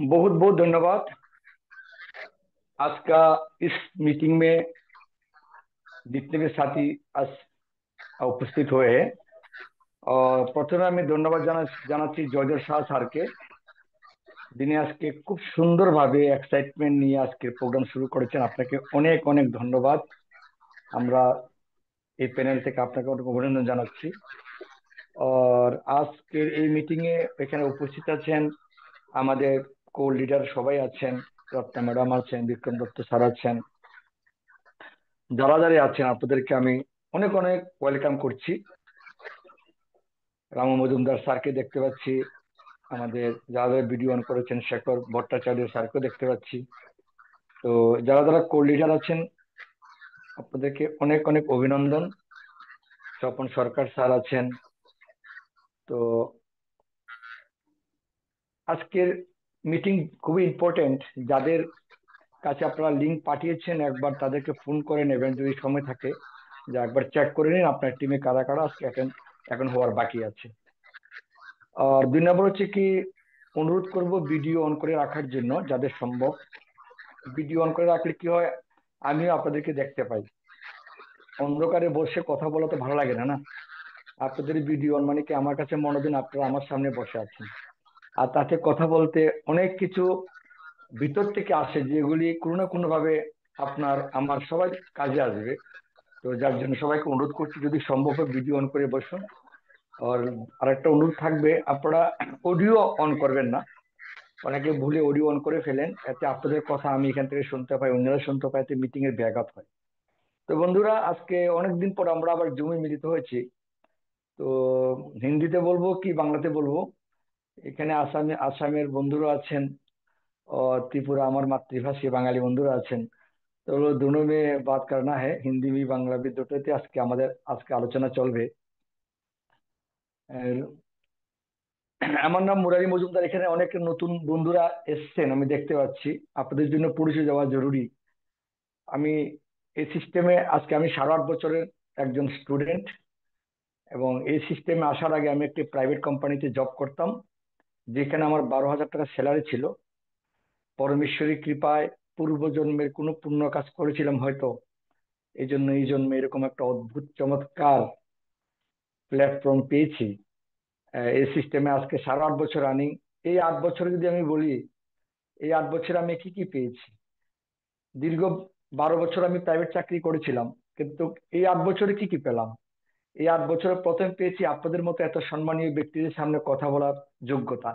बहुत बहुत धन्यवाद। आज का इस मीटिंग में जितने भी साथी आज उपस्थित हुए हैं, और প্রথমে আমি ধন্যবাদ জানাচ্ছি জয়দেব শাহ স্যারকে। যিনি আজকে খুব সুন্দরভাবে এক্সাইটমেন্ট নিয়ে আজকে প্রোগ্রাম শুরু করেছেন। আপনাকে অনেক অনেক ধন্যবাদ। আমরা এই প্যানেল থেকে আপনাকে অনেক অভিনন্দন জানাচ্ছি। আর আজকের এই মিটিং এ এখানে উপস্থিত আছেন আমাদের কো লিডার, সবাই আছেন। রত্না ম্যাডাম আছেন, বিক্রম দত্ত স্যার আছেন। যারা যারা আছেন আপনাদেরকে আমি অনেক অনেক ওয়েলকাম করছি। রামু মজুমদার স্যারকে দেখতে পাচ্ছি, আমাদের যারা যারা ভিডিও অন করেছেন শেখর ভট্টাচার্য স্যারকেও দেখতে পাচ্ছি। তো যারা যারা কো লিডার আছেন আপনাদেরকে অনেক অনেক অভিনন্দন। স্বপন সরকার স্যার আছেন। তো আজকের মিটিং খুবই ইম্পর্টেন্ট। যাদের কাছে আপনারা লিংক পাঠিয়েছেন একবার তাদেরকে ফোন করে নেবেন যদি সময় থাকে, যে একবার চেক করে নিন আপনার টিমে কারা কারা আজকে অ্যাটেন্ড এখন হওয়ার বাকি আছে। আর দুই নম্বর হচ্ছে কি, অনুরোধ করব ভিডিও অন করে রাখার জন্য যাদের সম্ভব। ভিডিও অন করে রাখলে কি হয়, আমিও আপনাদেরকে দেখতে পাই। অন্ধকারে বসে কথা বলা তো ভালো লাগে না, না? আপনাদের ভিডিও অন মানে কি, আমার কাছে মনে দিন আপনারা আমার সামনে বসে আছেন। আর তাতে কথা বলতে অনেক কিছু ভিতর থেকে আসে, যেগুলি কোনো না কোনো ভাবে আপনার আমার সবাই কাজে আসবে। তো যার জন্য সবাইকে অনুরোধ করছি যদি সম্ভব হয় ভিডিও অন করে বসুন। আর আরেকটা অনুরোধ থাকবে, আপনারা অডিও অন করবেন না। অনেকে ভুলে অডিও অন করে ফেলেন, এতে আপনাদের কথা আমি এখান থেকে শুনতে পাই, অন্যরা শুনতে পাই, এতে মিটিং এর ব্যাঘাত হয়। তো বন্ধুরা, আজকে অনেকদিন পর আমরা আবার জুমে মিলিত হয়েছি। তো হিন্দিতে বলবো কি বাংলাতে বলবো? এখানে আসামের বন্ধুরা আছেন, और त्रिपुरा আমার মাতৃভাষী বাঙালি বন্ধুরা আছেন। তো दोनों में बात करना है, হিন্দি भी বাংলা भी দুটোতে আজকে আমাদের আলোচনা চলবে। আর আমার নাম মুরারি মজুমদার। এখানে অনেক নতুন বন্ধুরা এসছেন আমি দেখতে পাচ্ছি, আপনাদের জন্য পরিচয় দেওয়া জরুরি। আমি এই সিস্টেমে আজকে আমি 8.5 বছরের একজন স্টুডেন্ট, এবং এই সিস্টেমে আসার আগে আমি একটি প্রাইভেট কোম্পানিতে জব করতাম, যেখানে আমার 12,000 টাকা স্যালারি ছিল। পরমেশ্বরী কৃপায় পূর্বজন্মের কোনো পুণ্য কাজ করেছিলাম হয়তো, এই জন্য এই জন্মে এরকম একটা অদ্ভুত চমৎকার প্ল্যাটফর্ম পেয়েছি। এই সিস্টেমে আজকে 8.5 বছর রানিং। এই 8 বছরে যদি আমি বলি, এই 8 বছরে আমি কি কি পেয়েছি। দীর্ঘ 12 বছর আমি প্রাইভেট চাকরি করেছিলাম, কিন্তু এই 8 বছরে কি কি পেলাম। এই 8 বছরে প্রথম পেয়েছি আপনাদের মতো এত সম্মানীয় ব্যক্তিদের সামনে কথা বলার যোগ্যতা।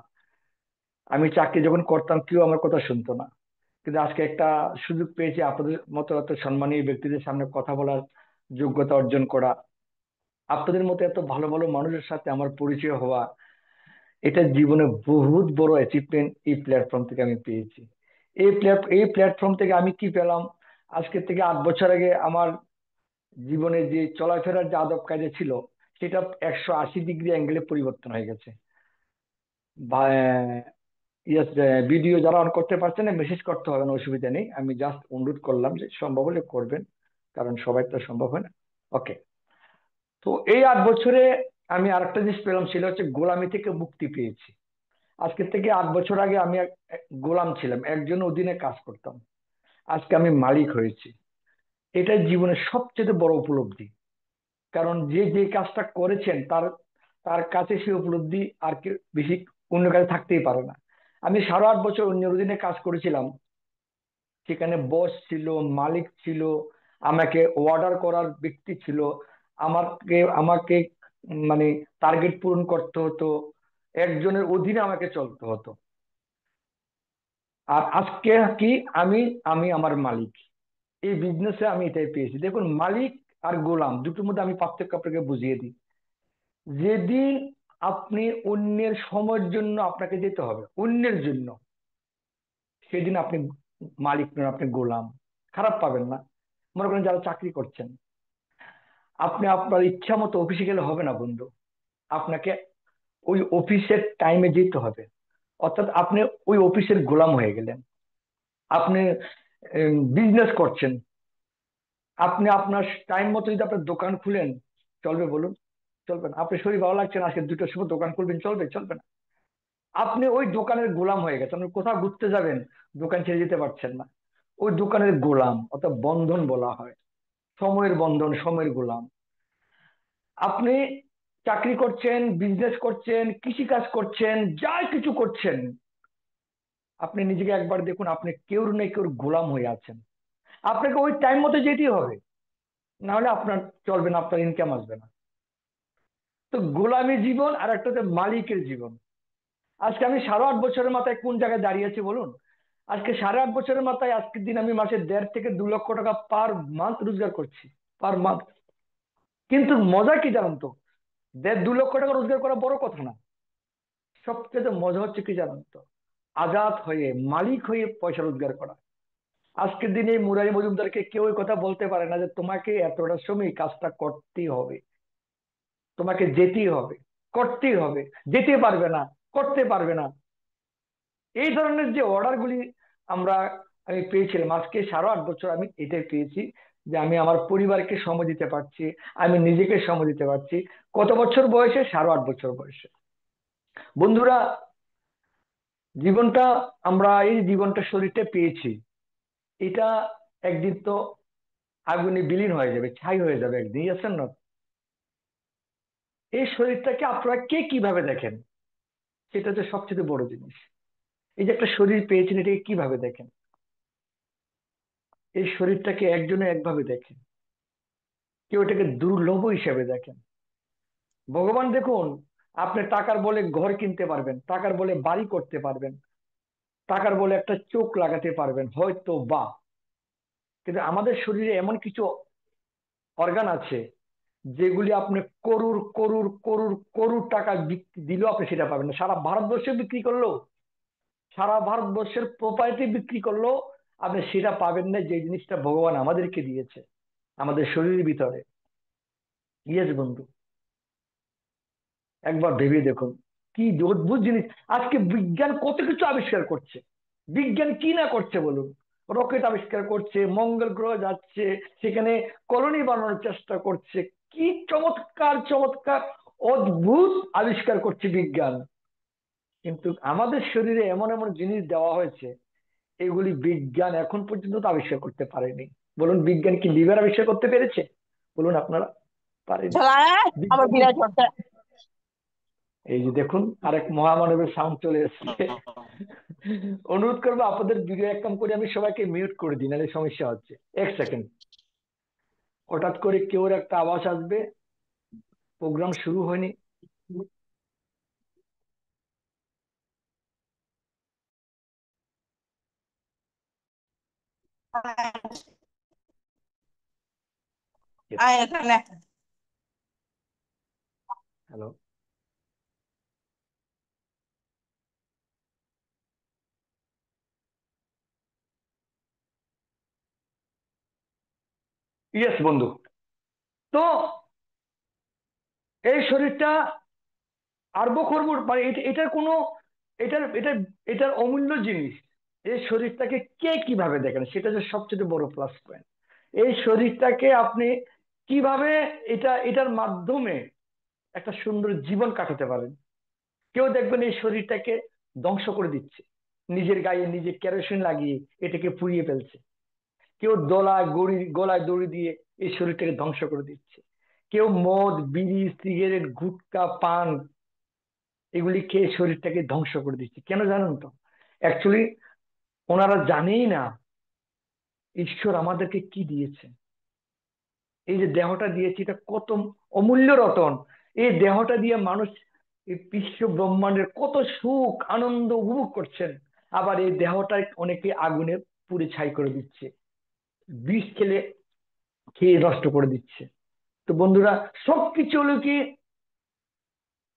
আমি চাকরি যখন করতাম কেউ আমার কথা শুনতো না, কিন্তু আজকে একটা সুযোগ পেয়েছি আপনাদের মতো এত সম্মানীয় ব্যক্তিদের সামনে কথা বলার যোগ্যতা অর্জন করা। আপনাদের মতো এত ভালো ভালো মানুষের সাথে আমার পরিচয় হওয়া, এটা জীবনে বহুত বড় অ্যাচিভমেন্ট এই প্ল্যাটফর্ম থেকে আমি পেয়েছি। এই প্ল্যাটফর্ম থেকে আমি কি পেলাম, আজকে থেকে 8 বছর আগে আমার জীবনে যে চলাফেরার যে আদব কায়দা ছিল, সেটা 180 ডিগ্রি অ্যাঙ্গেলে পরিবর্তন হয়ে গেছে। ইয়েস, ভিডিও যারা অন করতে পারছেন না মেসেজ করতে হবে না, অসুবিধা নেই। আমি জাস্ট অনুরোধ করলাম যে সম্ভব হলে করবেন, কারণ সবাই তো সম্ভব হয় না। ওকে। তো এই 8 বছরে আমি আরেকটা জিনিস পেলাম, সেটা হচ্ছে গোলামি থেকে মুক্তি পেয়েছি। আজকে থেকে 8 বছর আগে আমি গোলাম ছিলাম, একজন অধীনে কাজ করতাম। আজকে আমি মালিক হয়েছি। এটাই জীবনের সবচেয়ে বড় উপলব্ধি। কারণ যে যে কাজটা করেছেন তার তার কাছে সে উপলব্ধি আর কেউ বেশি অন্য কাছে থাকতেই পারে না। আমি 8.5 বছর অন্যের অধীনে কাজ করেছিলাম, সেখানে বস ছিল, মালিক ছিল, আমাকে অর্ডার করার ব্যক্তি ছিল, আমাকে আমাকে মানে টার্গেট পূরণ করতে হতো, একজনের অধীনে আমাকে চলতে হতো। আর আজকে কি, আমি আমি আমার মালিক। এই বিজনেসে আমি এটাই পেয়েছি। দেখুন, মালিক আর গোলাম দুটোর মধ্যে আমি পার্থক্য আপনাকে বুঝিয়ে দিই। যেদিন আপনি অন্যের সময়ের জন্য আপনাকে যেতে হবে, অন্যের জন্য, সেদিন আপনি মালিক নন, আপনি গোলাম। খারাপ পাবেন না। মনে করেন যারা চাকরি করছেন, আপনি আপনার ইচ্ছা মতো অফিসে গেলে হবে না বন্ধু। আপনাকে ওই অফিসের টাইমে যেতে হবে, অর্থাৎ আপনি ওই অফিসের গোলাম হয়ে গেলেন। আপনি বিজনেস করছেন, আপনি আপনার টাইম মতো যদি আপনার দোকান খুলেন, চলবে বলুন? চলবে না। আপনার শরীর ভালো লাগছে না, আজকে 2টার সময় দোকান খুলবেন, চলবে? চলবে না। আপনি ওই দোকানের গোলাম হয়ে গেছেন। আপনি কোথাও ঘুরতে যাবেন, দোকান ছেড়ে যেতে পারছেন না, ওই দোকানের গোলাম, অর্থাৎ বন্ধন বলা হয়। সময়ের বন্ধন, সময়ের গোলাম। আপনি চাকরি করছেন, বিজনেস করছেন, কৃষিকাজ করছেন, যা কিছু করছেন, আপনি নিজেকে একবার দেখুন, আপনি কেউর না কেউর গোলাম হয়ে আছেন। আপনাকে ওই টাইম মতো যেতেই হবে, না হলে আপনার চলবে না, আপনার ইনকাম আসবে না। তো গোলামী জীবন আর একটা হচ্ছে মালিকের জীবন। আজকে আমি 8.5 বছরের মাথায় কোন জায়গায় দাঁড়িয়েছি বলুন? আজকে 8.5 বছরের মাথায় আজকের দিন আমি মাসে 1.5 থেকে 2 লক্ষ টাকা পার মান্থ রোজগার করছি, পার মান্থ। কিন্তু মজা কি জানেন তো? 1.5 2 লক্ষ টাকা রোজগার করা বড় কথা না। সবচেয়ে মজা হচ্ছে কি জানেন তো? আজাদ হয়ে, মালিক হয়ে পয়সা রোজগার করা। আজকের দিনে এই মুরারি মজুমদারকে কেউ এই কথা বলতে পারে না যে তোমাকে এতটা সময় কাজটা করতেই হবে, তোমাকে যেতেই হবে, করতেই হবে। যেতে পারবে না, করতে পারবে না, এই ধরনের যে অর্ডার গুলি আমরা আমি পেয়েছিলাম, আজকে 8.5 বছর আমি এটাই পেয়েছি, যে আমি আমার পরিবারকে সময় দিতে পারছি, আমি নিজেকে সময় দিতে পারছি। কত বছর বয়সে? 8.5 বছর বয়সে। বন্ধুরা, জীবনটা, আমরা এই জীবনটা, শরীরটা পেয়েছি, এটা একদিন তো আগুনে বিলীন হয়ে যাবে, ছাই হয়ে যাবে একদিন, আছেন না? এই শরীরটাকে আপনারা কে কিভাবে দেখেন, সেটা হচ্ছে সবচেয়ে বড় জিনিস। এই যে একটা শরীর পেয়েছেন, এটাকে কিভাবে দেখেন? এই শরীরটাকে একজনে একভাবে দেখে, কেউ এটাকে দুর্লভ হিসেবে দেখেন। ভগবান দেখুন, আপনি টাকার বলে ঘর কিনতে পারবেন, টাকার বলে বাড়ি করতে পারবেন, টাকার বলে একটা চোখ লাগাতে পারবেন হয়তো বা, কিন্তু আমাদের শরীরে এমন কিছু অর্গান আছে যেগুলি আপনি করুর করুর করুর করুর টাকা দিলেও আপনি সেটা পাবেন না। সারা ভারতবর্ষে বিক্রি করলো, সারা ভারতবর্ষের প্রপার্টি বিক্রি করলো, আপনি সেটা পাবেন না যে জিনিসটা ভগবান আমাদেরকে দিয়েছে আমাদের শরীরের ভিতরে। ইয়েস বন্ধু, একবার ভেবে দেখুন, কি অদ্ভুত জিনিস। আজকে বিজ্ঞান কত কিছু আবিষ্কার করছে, বিজ্ঞান কি না করছে বলুন? রকেট আবিষ্কার করছে, মঙ্গল গ্রহ যাচ্ছে, সেখানে কলোনি বানানোর চেষ্টা করছে। কি চমৎকার চমৎকার অদ্ভুত আবিষ্কার করছে বিজ্ঞান। কিন্তু আমাদের শরীরে এমন এমন জিনিস দেওয়া হয়েছে, এগুলি বিজ্ঞান এখন পর্যন্ত তো আবিষ্কার করতে পারেনি। বলুন, বিজ্ঞান কি লিভার আবিষ্কার করতে পেরেছে? বলুন আপনারা, পারেনি। চলা আবার বিজ্ঞান কি, বিরাট করতে। এই যে দেখুন, আরেক মহামানবের সাউন্ড চলে এসেছে। অনুরোধ করবো আপনাদের ভিডিও এক কাম করে আমি সবাইকে মিউট করে দিই, নাহলে সমস্যা হচ্ছে। 1 সেকেন্ড, হঠাৎ করে কেউ একটা আওয়াজ আসবে, প্রোগ্রাম শুরু হয়নি। আয় এখানে। হ্যালো। ইয়েস বন্ধু। তো এই শরীরটা আরবো খরবো মানে এটার কোনো, এটার এটার এটার অমূল্য জিনিস। এই শরীরটাকে কে কিভাবে দেখেন, সেটা হচ্ছে সবচেয়ে বড় প্লাস পয়েন্ট। এই শরীরটাকে আপনি কিভাবে, এটার মাধ্যমে একটা সুন্দর জীবন কাটাতে পারেন। কেউ দেখবেন এই শরীরটাকে ধ্বংস করে দিচ্ছে, নিজের গায়ে নিজে কেরোসিন লাগিয়ে এটাকে পুড়িয়ে ফেলছে। কেউ গলায় দড়ি দিয়ে এই শরীরটাকে ধ্বংস করে দিচ্ছে। কেউ মদ, বিড়ি, সিগারেট, গুটখা, পান, এগুলি খেয়ে শরীরটাকে ধ্বংস করে দিচ্ছে। কেন জানেন তো? অ্যাকচুয়ালি ওনারা জানেই না ঈশ্বর আমাদেরকে কি দিয়েছে। এই যে দেহটা দিয়েছে, এটা কত অমূল্য রতন। এই দেহটা দিয়ে মানুষ এই বিশ্ব ব্রহ্মাণ্ডের কত সুখ আনন্দ উপভোগ করছেন। আবার এই দেহটা অনেকে আগুনে পুড়ে ছাই করে দিচ্ছে, বিষ খেয়ে নষ্ট করে দিচ্ছে। তো বন্ধুরা, সবকিছু হলো কি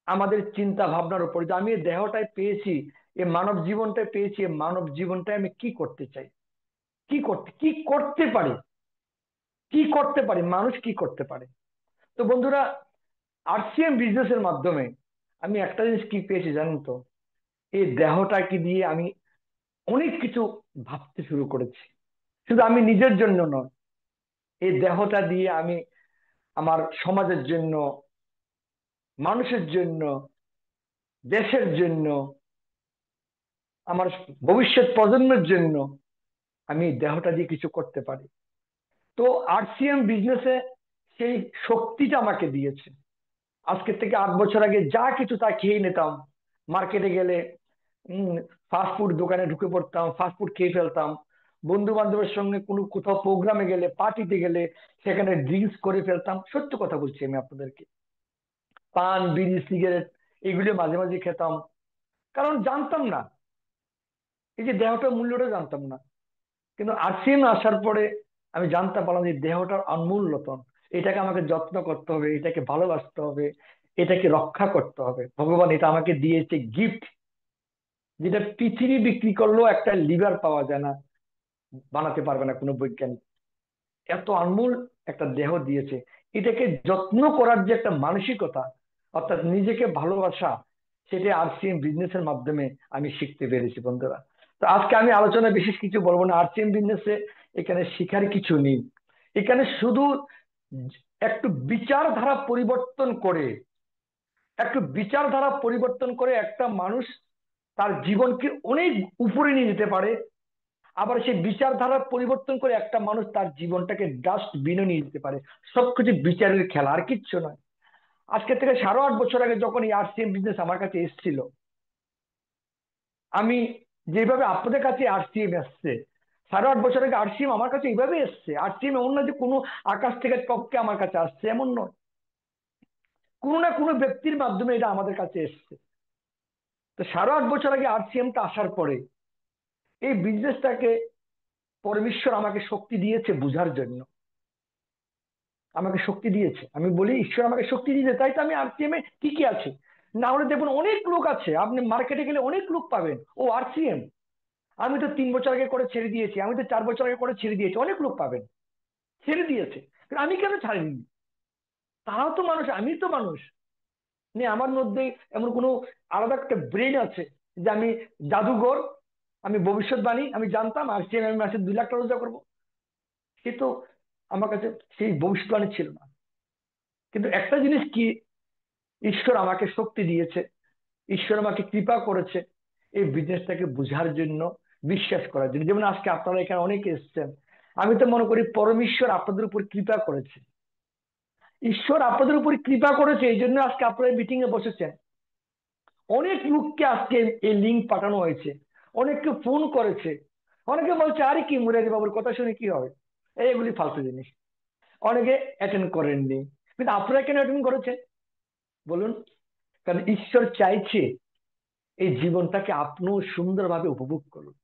আমাদের চিন্তা ভাবনার উপর। যে আমি এই দেহটাই পেয়েছি, এই মানব জীবনটাই পেয়েছি, এই মানব জীবনটাই আমি কি করতে চাই, কি করতে পারি, কি করতে পারি, মানুষ কি করতে পারে। তো বন্ধুরা, আরসিএম বিজনেস এর মাধ্যমে আমি একটা জিনিস কি পেয়েছি জানেন তো? এই দেহটাকে দিয়ে আমি অনেক কিছু ভাবতে শুরু করেছি। শুধু আমি নিজের জন্য নয়, এই দেহটা দিয়ে আমি আমার সমাজের জন্য, মানুষের জন্য, দেশের জন্য, আমার ভবিষ্যৎ প্রজন্মের জন্য আমি এই দেহটা দিয়ে কিছু করতে পারি। তো আরসিএম বিজনেসে সেই শক্তিটা আমাকে দিয়েছে। আজকের থেকে 8 বছর আগে যা কিছু তা খেয়ে নিতাম। মার্কেটে গেলে ফাস্ট ফুড দোকানে ঢুকে পড়তাম, ফাস্ট ফুড খেয়ে ফেলতাম। বন্ধু বান্ধবের সঙ্গে কোনো কোথাও প্রোগ্রামে গেলে, পার্টিতে গেলে সেখানে ড্রিঙ্কস করে ফেলতাম। সত্য কথা বলছি আমি আপনাদেরকে। পান, বিড়ি, সিগারেট এগুলো মাঝে মাঝে খেতাম, কারণ জানতাম না, এই যে দেহটার মূল্যটা জানতাম না। কিন্তু আরসিএম আসার পরে আমি জানতে পারলাম যে দেহটার অনমূল রতন। এটাকে আমাকে যত্ন করতে হবে, এটাকে ভালোবাসতে হবে, এটাকে রক্ষা করতে হবে। ভগবান এটা আমাকে দিয়েছে গিফট, যেটা পৃথিবী বিক্রি করলেও একটা লিভার পাওয়া যায় না, বানাতে পারবে না কোনো বৈজ্ঞানিক। এত অনমূল একটা দেহ দিয়েছে। এটাকে যত্ন করার যে একটা মানসিকতা, অর্থাৎ নিজেকে ভালোবাসা, সেটা আরসিএম বিজনেসের মাধ্যমে আমি শিখতে পেরেছি বন্ধুরা। তো আজকে আমি আলোচনা বিশেষ কিছু বলবো না আরসিএম বিজনেসে। এখানে শিখার কিছু নেই। এখানে শুধু একটু বিচারধারা পরিবর্তন করে, একটা মানুষ তার জীবনকে অনেক উপরে নিয়ে যেতে পারে। আবার সেই বিচারধারা পরিবর্তন করে একটা মানুষ তার জীবনটাকে ডাস্টবিনে নিয়ে যেতে পারে। সবকিছু বিচারের খেলা, আর কিচ্ছু নয়। আজকে থেকে 8.5 বছর আগে যখন এই আরসিএম বিজনেস আমার কাছে এসেছিল, আমি যেভাবে আপনাদের কাছে আরসিএম এসছে, 8.5 বছর আগে আরসিএম আমার কাছে এইভাবে এসছে। আরসিএম এমন না যে কোনো আকাশ থেকে টপকে আমার কাছে আসছে, এমন নয়। কোনো না কোনো ব্যক্তির মাধ্যমে এটা আমাদের কাছে এসছে। তো 8.5 বছর আগে আরসিএমটা আসার পরে এই বিজনেসটাকে পরমেশ্বর আমাকে শক্তি দিয়েছে বুঝার জন্য। আমাকে শক্তি দিয়েছে, আমি বলি ঈশ্বর আমাকে শক্তি দিয়েছে, তাই তো আমি আরসিএম এ কি কি আছে। না হলে দেখুন অনেক লোক আছে, আপনি মার্কেটে গেলে অনেক লোক পাবেন, ও আরসিএম, আমি তো 3 বছর আগে করে ছেড়ে দিয়েছি, আমি তো 4 বছর আগে করে ছেড়ে দিয়েছি। অনেক লোক পাবেন ছেড়ে দিয়েছে, কিন্তু আমি কেন ছাড়িনি? তারাও তো মানুষ, আমি তো মানুষ। নিয়ে আমার মধ্যে এমন কোনো আলাদা একটা ব্রেন আছে যে আমি জাদুঘর, আমি ভবিষ্যৎবাণী, আমি জানতাম আরসিএম আমি মাসে 2 লাখ টাকা রোজগার করবো। সে তো আমার কাছে সেই ভবিষ্যৎবাণী ছিল না। কিন্তু একটা জিনিস কি, ঈশ্বর আমাকে শক্তি দিয়েছে, ঈশ্বর আমাকে কৃপা করেছে এই বিজনেসটাকে বুঝার জন্য, বিশ্বাস করার জন্য। যেমন আজকে আপনারা এখানে অনেকে এসেছেন, আমি তো মনে করি পরমেশ্বর আপনাদের উপর কৃপা করেছে। ঈশ্বর আপনাদের উপর কৃপা করেছে, এই জন্য আজকে আপনারা মিটিং এ বসেছেন। অনেক লোককে আজকে এই লিঙ্ক পাঠানো হয়েছে, অনেককে ফোন করেছে। অনেকে বলছে আরে কি মুরারি বাবুর কথা শুনে কি হবে, এইগুলি ফালতু জিনিস। অনেকে অ্যাটেন্ড করেননি, কিন্তু আপনারা কেন অ্যাটেন্ড করেছেন বলুন? কারণ ঈশ্বর চাইছে এই জীবনটাকে আপনিও সুন্দরভাবে উপভোগ করুন।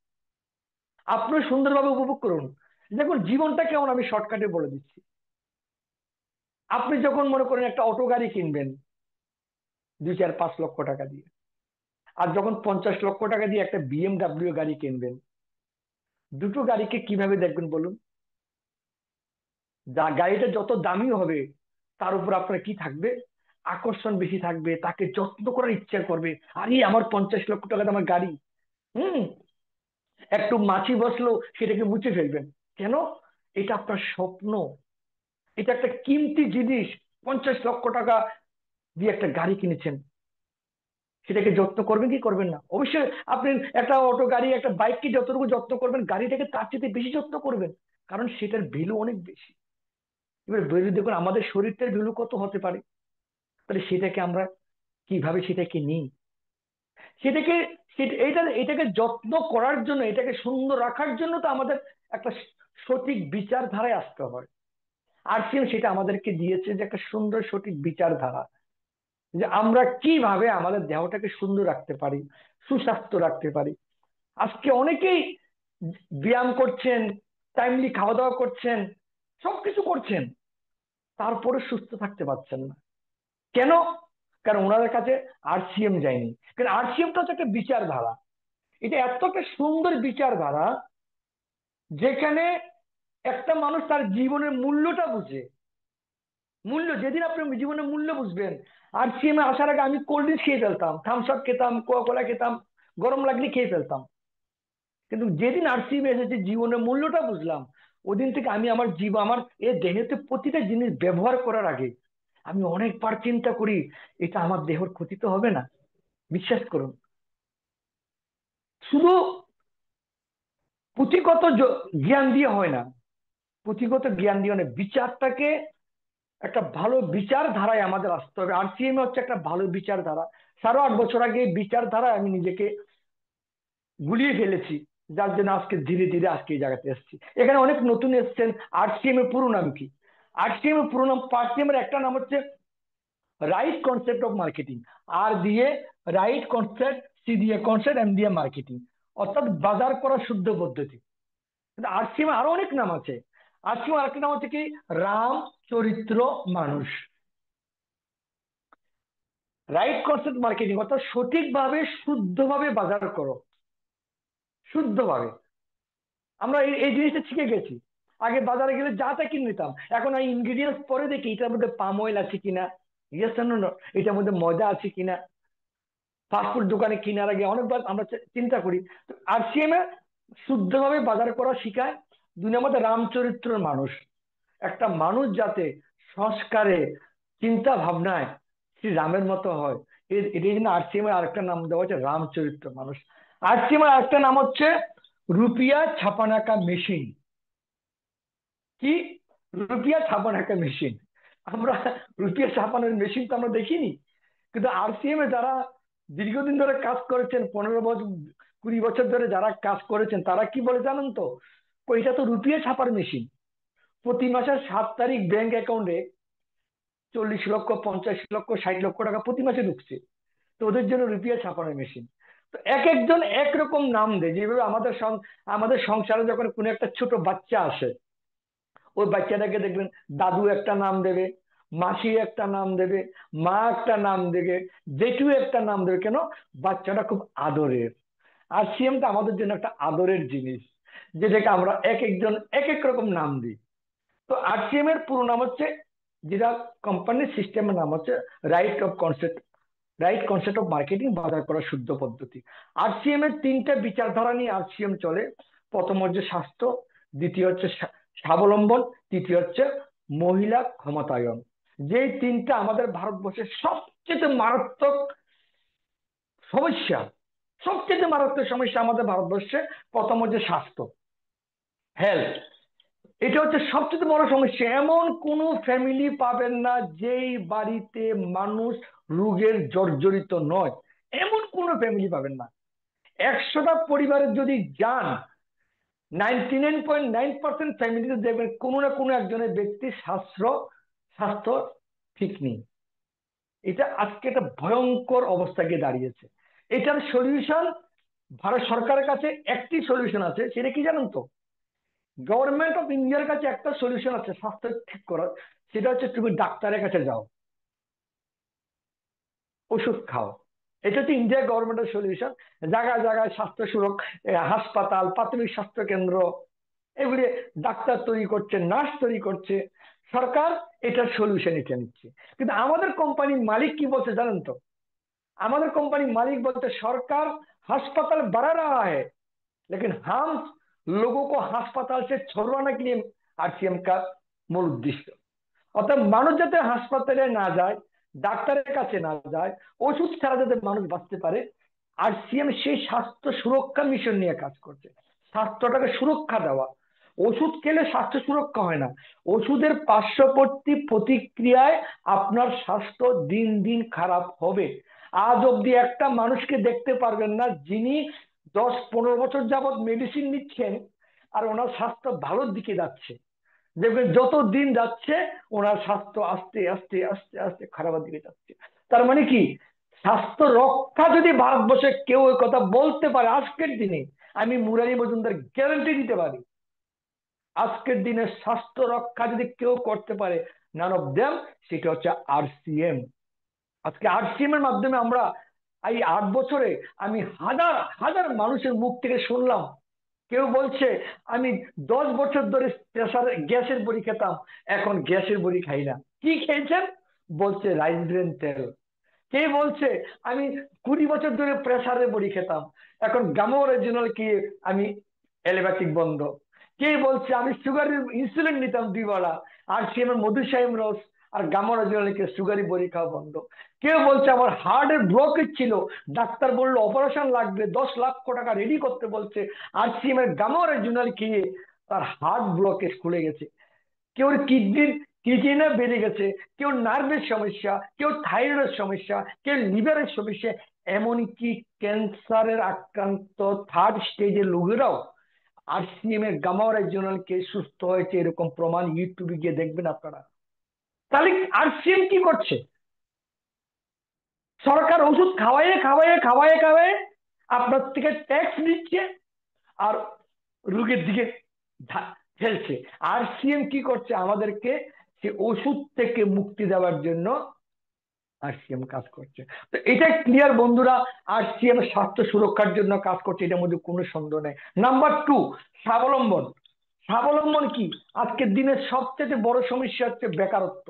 আপনিও সুন্দরভাবে উপভোগ করুন। দেখুন জীবনটা কেমন, আমি শর্টকাটে বলে দিচ্ছি। আপনি যখন মনে করেন একটা অটো গাড়ি কিনবেন 2, 4, 5 লক্ষ টাকা দিয়ে, আর যখন 50 লক্ষ টাকা দিয়ে একটা বিএমডাব্লিউ গাড়ি কিনবেন, দুটো গাড়িকে কিভাবে দেখবেন বলুন? গাড়িটা যত দামি হবে তার উপর আপনার কি থাকবে, আকর্ষণ বেশি থাকবে, তাকে যত্ন করার ইচ্ছা করবে। আরে আমার 50 লক্ষ টাকা আমার গাড়ি, হুম, একটু মাছি বসলো সেটাকে মুছে ফেলবেন। কেন? এটা আপনার স্বপ্ন, এটা একটা কিমতি জিনিস। 50 লক্ষ টাকা দিয়ে একটা গাড়ি কিনেছেন, সেটাকে যত্ন করবেন কি করবেন না? অবশ্যই আপনি একটা অটো গাড়ি, একটা বাইককে যতটুকু যত্ন করবেন, গাড়িটাকে তার চেয়ে বেশি যত্ন করবেন, কারণ সেটার ভ্যালু অনেক বেশি। এবার ভ্যালু দেখুন আমাদের শরীরটার ভ্যালু কত হতে পারে। তাহলে সেটাকে আমরা কিভাবে সেটাকে নিই, সেটাকে এটাকে যত্ন করার জন্য, এটাকে সুন্দর রাখার জন্য তো আমাদের একটা সঠিক বিচারধারায় আসতে হয়। আরসিএম সেটা আমাদেরকে দিয়েছে, যে একটা সুন্দর সঠিক বিচারধারা, যে আমরা কিভাবে আমাদের দেহটাকে সুন্দর রাখতে পারি, সুস্বাস্থ্য রাখতে পারি। আজকে অনেকেই ব্যায়াম করছেন, টাইমলি খাওয়া দাওয়া করছেন, সবকিছু করছেন, তারপরে সুস্থ থাকতে পারছেন না। কেন? কারণ ওনাদের কাছে আরসিএম যায়নি। কারণ আরসিএমটা হচ্ছে একটা বিচারধারা, এটা এত একটা সুন্দর বিচারধারা, যেখানে একটা মানুষ তার জীবনের মূল্যটা বুঝে। মূল্য, যেদিন আপনি জীবনের মূল্য বুঝবেন। আরসিএম এ আসার আগে আমি কোল্ড ড্রিঙ্কস খেয়ে ফেলতাম, থামস আপ খেতাম, কোকা কোলা খেতাম, গরম লাগলে খেয়ে ফেলতাম। কিন্তু যেদিন আরসিএম এসেছে, জীবনের মূল্যটা বুঝলাম। ওদিন থেকে আমি আমার আমার এ দেহেতে প্রতিটা জিনিস ব্যবহার করার আগে আমি অনেকবার চিন্তা করি, এটা আমার দেহের ক্ষতি তো হবে না? বিশ্বাস করুন। শুধু পুঁথিগত জ্ঞান দিয়ে হয় না, পুঁথিগত জ্ঞান দিয়ে মানে বিচারটাকে একটা ভালো বিচারধারায় আমাদের আসতে হবে। আরসিএম হচ্ছে একটা ভালো বিচারধারা। 8.5 বছর আগে এই বিচারধারায় আমি নিজেকে গুলিয়ে ফেলেছি, যার জন্য আজকে ধীরে ধীরে আজকে এই জায়গাতে এসেছি। এখানে অনেক নতুন এসছেন। আরসিএম এর পুরো নাম কি? আরসিএম এর পুরো নাম, আরসিএম এর একটা নাম হচ্ছে রাইট কনসেপ্ট অফ মার্কেটিং। আর দিয়ে রাইট কনসেপ্ট, সি দিয়ে কনসেপ্ট, এম দিয়ে মার্কেটিং, অর্থাৎ বাজার করার শুদ্ধ পদ্ধতি। কিন্তু আরসিএম আরো অনেক নাম আছে। আরসিএম আরেকটা নাম হচ্ছে কি, রাম চরিত্র মানুষ। রাইট কনসেপ্ট মার্কেটিং অর্থাৎ সঠিকভাবে শুদ্ধভাবে বাজার করো, শুদ্ধভাবে। আমরা এই এই জিনিসটা শিখে গেছি। আগে বাজারে গেলে যা তা কিনে নিতাম, এখন আমি ইনগ্রিডিয়েন্টস পরে দেখি এটার মধ্যে পাম অয়েল আছে কিনা, ইয়েস নো, এটার মধ্যে ময়দা আছে কিনা। ফাস্টফুড দোকানে কেনার আগে অনেকবার আমরা চিন্তা করি। তো আরসিএম এ শুদ্ধভাবে বাজার করা শিখায়। 2 নম্বর রামচরিত্রের মানুষ, একটা মানুষ যাতে সংস্কারে, চিন্তা ভাবনায় শ্রী রামের মতো হয়, এটাই জন্য আরসিএম এর আরেকটা নাম দেওয়া হচ্ছে রামচরিত্র মানুষ। আরসিএম এর আরেকটা নাম হচ্ছে রুপিয়া ছাপানাকা মেশিন। কি? রুপিয়া ছাপানাকা মেশিন। আমরা রুপিয়া ছাপানোর মেশিন তো আমরা দেখিনি, কিন্তু আরসিএম এ যারা দীর্ঘদিন ধরে কাজ করেছেন, 15 বছর 20 বছর ধরে যারা কাজ করেছেন, তারা কি বলে জানেন তো? ওইটা তো রুপিয়া ছাপার মেশিন। প্রতি মাসের 7 তারিখ ব্যাংক অ্যাকাউন্টে 40 লক্ষ, 50 লক্ষ, 60 লক্ষ টাকা প্রতি মাসে ঢুকছে। তো ওদের জন্য রুপিয়া ছাপানোর মেশিন। তো এক একজন একরকম নাম দেয়। যেভাবে আমাদের সংসারে যখন কোনো একটা ছোট বাচ্চা আসে, ওই বাচ্চাটাকে দেখবেন দাদু একটা নাম দেবে, মাসি একটা নাম দেবে, মা একটা নাম দেবে, জেঠু একটা নাম দেবে। কেন? বাচ্চাটা খুব আদরের। আর সিএমটা আমাদের জন্য একটা আদরের জিনিস, যেটাকে আমরা এক একজন এক এক রকম নাম দিই। তো আরসিএম এর পুরো নাম হচ্ছে, যেটা কোম্পানির সিস্টেমের নাম হচ্ছে right of concept, right concept of marketing, বাজার করার শুদ্ধ পদ্ধতি। আরসিএম এর 3টা বিচারধারা নিয়ে আরসিএম চলে। প্রথম হচ্ছে স্বাস্থ্য, দ্বিতীয় হচ্ছে স্বাবলম্বন, তৃতীয় হচ্ছে মহিলা ক্ষমতায়ন। যেই 3টা আমাদের ভারতবর্ষের সবচেয়ে মারাত্মক সমস্যা, সবচেয়ে মারাত্মক সমস্যা আমাদের ভারতবর্ষে। প্রথম হচ্ছে স্বাস্থ্য, হেলথ। এটা হচ্ছে সবচেয়ে বড় সমস্যা। এমন কোন ফ্যামিলি পাবেন না যেই বাড়িতে মানুষ রোগের জর্জরিত নয়, এমন কোন ফ্যামিলি পাবেন না। 100টা পরিবারের যদি যান, 99.9% ফ্যামিলিতে দেখবেন কোনো না কোনো একজনের ব্যক্তি স্বাস্থ্য স্বাস্থ্য ঠিক নেই। এটা আজকে একটা ভয়ঙ্কর অবস্থা গিয়ে দাঁড়িয়েছে। এটার সলিউশন ভারত সরকারের কাছে একটি সলিউশন আছে, সেটা কি জানেন তো? গভর্নমেন্ট অফ ইন্ডিয়ার কাছে একটা সলিউশন আছে স্বাস্থ্য ঠিক করার। সেটা হচ্ছে তুমি ডাক্তারের কাছে যাও, ওষুধ খাও। এটা হচ্ছে ইন্ডিয়া গভর্নমেন্টের সলিউশন। জায়গায় জায়গায় স্বাস্থ্য সুরক্ষা, হাসপাতাল, প্রাথমিক স্বাস্থ্য কেন্দ্র, এগুলি ডাক্তার তৈরি করছে, নার্স তৈরি করছে। সরকার এটার সলিউশন এটা নিচ্ছে। কিন্তু আমাদের কোম্পানির মালিক কি বলছে জানেন তো? আমাদের কোম্পানির মালিক বলতে, सरकार अस्पताल बढ़ा रहा है, लेकिन हम लोगों को अस्पताल से छुड़वाने के लिए आरसीएम का মূল উদ্দেশ্য। অর্থাৎ মানুষ যাতে হাসপাতালে না যায়, ডাক্তারের কাছে না যায়, ওষুধ ছাড়া যাতে মানুষ বাঁচতে পারে, আরসিএম সেই স্বাস্থ্য সুরক্ষা মিশন নিয়ে কাজ করছে। স্বাস্থ্যটাকে সুরক্ষা দেওয়া। ওষুধ খেলে স্বাস্থ্য সুরক্ষা হয় না, ওষুধের পার্শ্ববর্তী প্রতিক্রিয়ায় আপনার স্বাস্থ্য দিন দিন খারাপ হবে। আজ অব্দি একটা মানুষকে দেখতে পারবেন না যিনি 10-15 বছর যাবত মেডিসিন নিচ্ছেন আর ওনার স্বাস্থ্য ভালোর দিকে যাচ্ছে। দেখবেন যত দিন যাচ্ছে ওনার স্বাস্থ্য আস্তে আস্তে আস্তে আস্তে খারাপের দিকে যাচ্ছে। তার মানে কি, স্বাস্থ্য রক্ষা যদি ভারতবর্ষে কেউ ওই কথা বলতে পারে আজকের দিনে, আমি মুরারি মজুমদার গ্যারান্টি দিতে পারি, আজকের দিনে স্বাস্থ্য রক্ষা যদি কেউ করতে পারে, নান অফ দেম, সেটা হচ্ছে আরসিএম। আজকে আরসিএম এর মাধ্যমে আমরা এই 8 বছরে আমি হাজার হাজার মানুষের মুখ থেকে শুনলাম, কেউ বলছে আমি 10 বছর ধরে প্রেসার গ্যাসের বড়ি খেতাম, এখন গ্যাসের বড়ি খাই না। কি খেয়েছেন? বলছে রাইস ব্রেন তেল। কে বলছে আমি 20 বছর ধরে প্রেসারের বড়ি খেতাম, এখন গামো অরিজিনাল কি আমি অ্যালোপ্যাথিক বন্ধ। কে বলছে আমি সুগারের ইনসুলিন নিতাম 2 বেলা, আরসিএম এর মধুসাইম রস আর গামা রিজিওনালকে সুগারি বড়ি খাওয়া বন্ধ। কেউ বলছে আমার হার্টের ব্লকেজ ছিল, ডাক্তার বললো অপারেশন লাগবে, 10 লক্ষ টাকা রেডি করতে বলছে, আরসিএম এর গামা রিজিওনাল খেয়ে তার হার্ট ব্লকেজ খুলে গেছে। কেউ কিডনির ক্রিয়েটিনিন বেড়ে গেছে, কেউ নার্ভের সমস্যা, কেউ থাইরয়েডের সমস্যা, কেউ লিভারের সমস্যা, এমনকি ক্যান্সারের আক্রান্ত 3rd স্টেজের লোকেরাও আরসিএম এর গামা রিজিওনাল কে সুস্থ হয়েছে, এরকম প্রমাণ ইউটিউবে গিয়ে দেখবেন আপনারা। তাহলে আরসিএম কি করছে? সরকার ওষুধ খাওয়াইয়ে খাওয়াইয়ে খাওয়াইয়ে খাওয়াইয়ে আপনার থেকে ট্যাক্স নিচ্ছে আর রোগের দিকে ঠেলছে। আরসিএম কি করছে? আমাদেরকে সে ওষুধ থেকে মুক্তি দেওয়ার জন্য আরসিএম কাজ করছে। তো এটা ক্লিয়ার বন্ধুরা, আরসিএম স্বাস্থ্য সুরক্ষার জন্য কাজ করছে, এটার মধ্যে কোনো সন্দেহ নেই। নাম্বার 2, স্বাবলম্বন। স্বাবলম্বন কি? আজকের দিনের সবচেয়ে বড় সমস্যা হচ্ছে বেকারত্ব।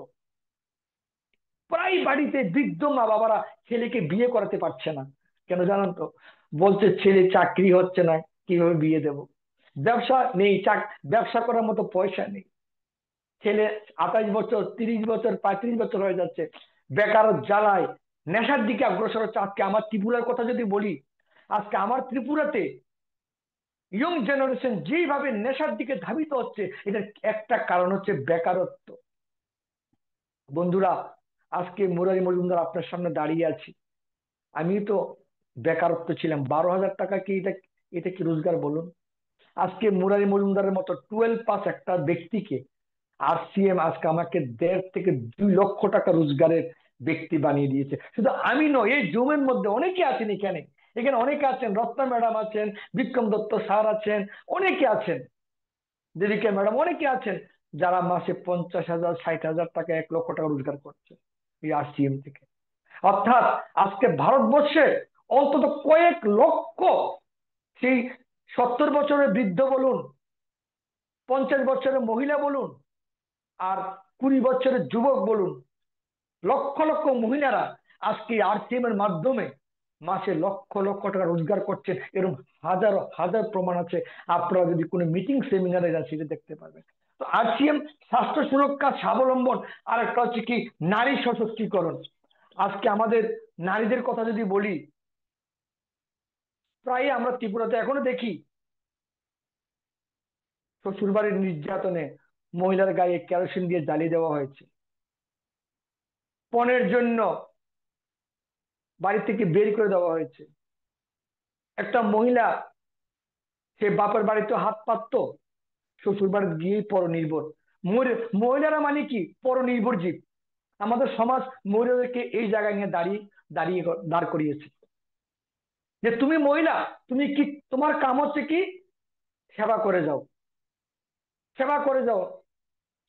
প্রায় বাড়িতে বৃদ্ধ মা বাবারা ছেলেকে বিয়ে করাতে পারছে না। কেন জানেন তো? বলছে ছেলে চাকরি হচ্ছে না, কিভাবে বিয়ে দেব? ব্যবসা নেই, ব্যবসা করার মতো পয়সা নেই। ছেলে 28 বছর, 30 বছর, 35 বছর হয়ে যাচ্ছে, বেকার জ্বালায় নেশার দিকে অগ্রসর হচ্ছে। আজকে আমার ত্রিপুরার কথা যদি বলি, আজকে আমার ত্রিপুরাতে ইয়ং জেনারেশন যেভাবে নেশার দিকে ধাবিত হচ্ছে, এটার একটা কারণ হচ্ছে বেকারত্ব। বন্ধুরা, আজকে মুরারি মজুমদার আপনার সামনে দাঁড়িয়ে আছি, আমি তো বেকারত্ব ছিলাম। 12,000 টাকা কি এটা, এটা কি রোজগার বলুন? আজকে মুরারি মজুমদারের মতো 12 পাস একটা ব্যক্তিকে আরসিএম আজকে আমাকে 1.5 থেকে 2 লক্ষ টাকা রোজগারের ব্যক্তি বানিয়ে দিয়েছে। শুধু আমি নয়, এই জুমের মধ্যে অনেকে আছেন, এখানে এখানে অনেকে আছেন, রত্না ম্যাডাম আছেন, বিক্রম দত্ত স্যার আছেন, অনেকে আছেন, দেবিকা ম্যাডাম, অনেকে আছেন, যারা মাসে 50,000, 60,000 টাকা, 1 লক্ষ টাকা রোজগার করছে এই আরসিএম থেকে। অর্থাৎ আজকে ভারতবর্ষে অন্তত কয়েক লক্ষ, সেই 70 বছরের বৃদ্ধ বলুন, 50 বছরের মহিলা বলুন, আর 20 বছরের যুবক বলুন, লক্ষ লক্ষ মহিলারা আজকে আরসিএম এর মাধ্যমে মাসে লক্ষ লক্ষ টাকা রোজগার করছেন। এরকম হাজার হাজার প্রমাণ আছে, আপনারা যদি কোনো মিটিং সেমিনারে যান সেটা দেখতে পাবেন। তো আরসিএম স্বাস্থ্য সুরক্ষা, স্বাবলম্বন, আর একটা হচ্ছে কি নারী সশক্তিকরণ। আজকে আমাদের নারীদের কথা যদি বলি, প্রায় আমরা ত্রিপুরাতে এখনো দেখি শ্বশুরবাড়ির নির্যাতনে মহিলার গায়ে কেরোসিন দিয়ে জ্বালিয়ে দেওয়া হয়েছে, পণের জন্য বাড়ি থেকে বের করে দেওয়া হয়েছে। একটা মহিলা, সে বাপের বাড়িতে হাত পাততো, শ্বশুর বাড়ি গিয়েই পরনির্ভর। মহিলারা মানে কি? পরনির্ভর জীব। আমাদের সমাজ মহিলাদেরকে এই জায়গায় নিয়ে দাঁড়িয়ে দাঁড়িয়ে দাঁড় করিয়েছে যে তুমি মহিলা, তুমি কি, তোমার কাম হচ্ছে কি সেবা করে যাও, সেবা করে যাও।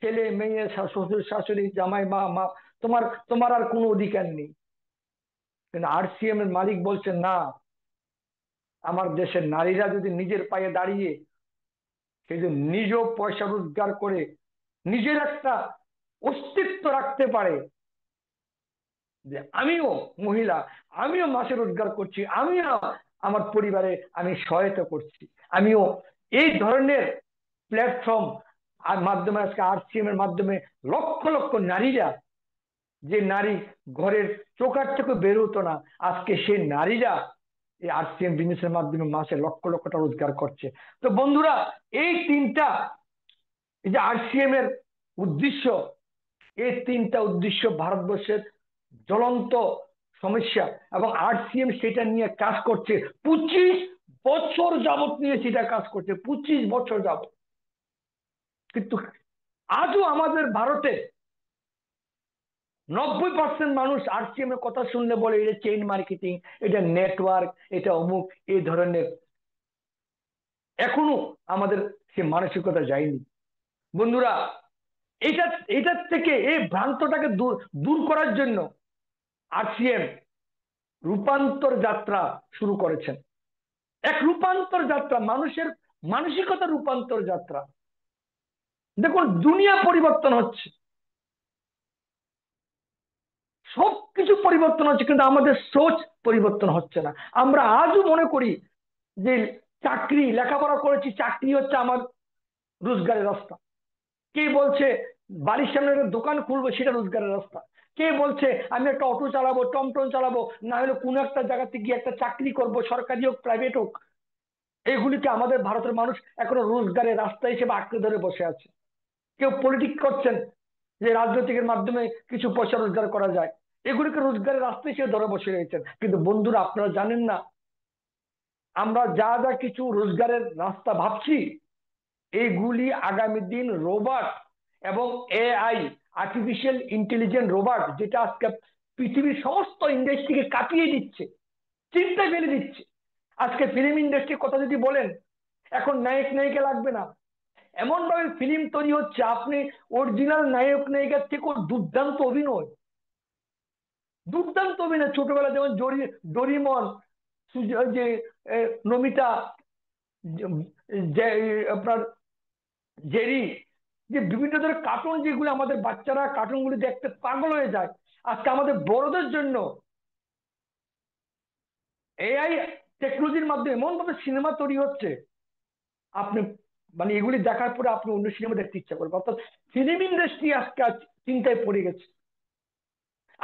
ছেলে মেয়ে, শ্বশুর শাশুড়ি, জামাই, মা মা তোমার তোমার আর কোনো অধিকার নেই। কিন্তু আরসিএম এর মালিক বলছেন না, আমার দেশের নারীরা যদি নিজের পায়ে দাঁড়িয়ে সেই যে নিজ পয়সা রোজগার করে নিজের একটা অস্তিত্ব রাখতে পারে, যে আমিও মহিলা, আমিও মাসে রোজগার করছি, আমিও আমার পরিবারে আমি সহায়তা করছি, আমিও এই ধরনের প্ল্যাটফর্ম আর মাধ্যমে, আজকে আরসিএম এর মাধ্যমে লক্ষ লক্ষ নারীরা, যে নারী ঘরের চোকার থেকে বের হতো না, আজকে সেই নারীরা এই আরসিএম বিজনেসের মাধ্যমে মাসে লক্ষ লক্ষ টাকা রোজগার করছে। তো বন্ধুরা, এই তিনটা, এই যে আরসিএম এর উদ্দেশ্য, এই তিনটা উদ্দেশ্য ভারতবর্ষের জ্বলন্ত সমস্যা, এবং আরসিএম সেটা নিয়ে কাজ করছে 25 বছর যাবত, নিয়ে সেটা কাজ করছে 25 বছর যাবত। কিন্তু আজও আমাদের ভারতে 90% মানুষ আরসিএম এর কথা শুনলে বলে এটা চেইন মার্কেটিং, এটা নেটওয়ার্ক, এটা অমুক, এই ধরনের। এখনো আমাদের সে মানসিকতা যায়নি। বন্ধুরা, এটা, এটার থেকে এই ভ্রান্তটাকে দূর দূর করার জন্য আরসিএম রূপান্তর যাত্রা শুরু করেছেন। এক রূপান্তর যাত্রা, মানুষের মানসিকতা রূপান্তর যাত্রা। দেখুন, দুনিয়া পরিবর্তন হচ্ছে, সবকিছু পরিবর্তন হচ্ছে, কিন্তু আমাদের সোচ পরিবর্তন হচ্ছে না। আমরা আজও মনে করি যে চাকরি, লেখাপড়া করেছি, চাকরি হচ্ছে আমার রোজগারের রাস্তা। কে বলছে বাড়ির সামনে একটা দোকান খুলবো, সেটা রোজগারের রাস্তা। কে বলছে আমি একটা অটো চালাবো, টমটম চালাবো, না হলে কোনো একটা জায়গাতে গিয়ে একটা চাকরি করব, সরকারি হোক প্রাইভেট হোক। এগুলিকে আমাদের ভারতের মানুষ এখনো রোজগারের রাস্তা হিসেবে আঁকড়ে ধরে বসে আছে। কেউ পলিটিক্স করছেন যে রাজনৈতিকের মাধ্যমে কিছু পয়সা রোজগার করা যায়, এগুলিকে রোজগারের রাস্তা হিসেবে ধরে বসে রয়েছেন। কিন্তু বন্ধুরা, আপনারা জানেন না, আমরা যা যা কিছু রোজগারের রাস্তা ভাবছি, এগুলি আগামী দিন রোবট এবং এআই, আর্টিফিশিয়াল ইন্টেলিজেন্ট রোবট, যেটা আজকে পৃথিবীর সমস্ত ইন্ডাস্ট্রিকে কাঁপিয়ে দিচ্ছে, চিন্তায় ফেলে দিচ্ছে। আজকে ফিল্ম ইন্ডাস্ট্রির কথা যদি বলেন, এখন নায়ক নায়িকা লাগবে না, এমন ভাবে ফিল্ম তৈরি হচ্ছে, আপনি অরিজিনাল নায়ক নায়িকার থেকেও দুর্দান্ত অভিনয়, দুর্দান্ত অভিনয়। ছোটবেলা যেমন ডোরিমন, ওই যে নমিতা, যে আপনার জেরি, যে বিভিন্ন ধরনের কার্টুন, যেগুলো আমাদের বাচ্চারা কার্টুনগুলি দেখতে পাগল হয়ে যায়, আজকে আমাদের বড়দের জন্য এআই টেকনোলজির মাধ্যমে এমন ভাবে সিনেমা তৈরি হচ্ছে, আপনি মানে এগুলি দেখার পরে আপনি অন্য সিনেমা দেখতে ইচ্ছা করবে। অর্থাৎ ফিল্ম ইন্ডাস্ট্রি আজকে আজ চিন্তায় পড়ে গেছে।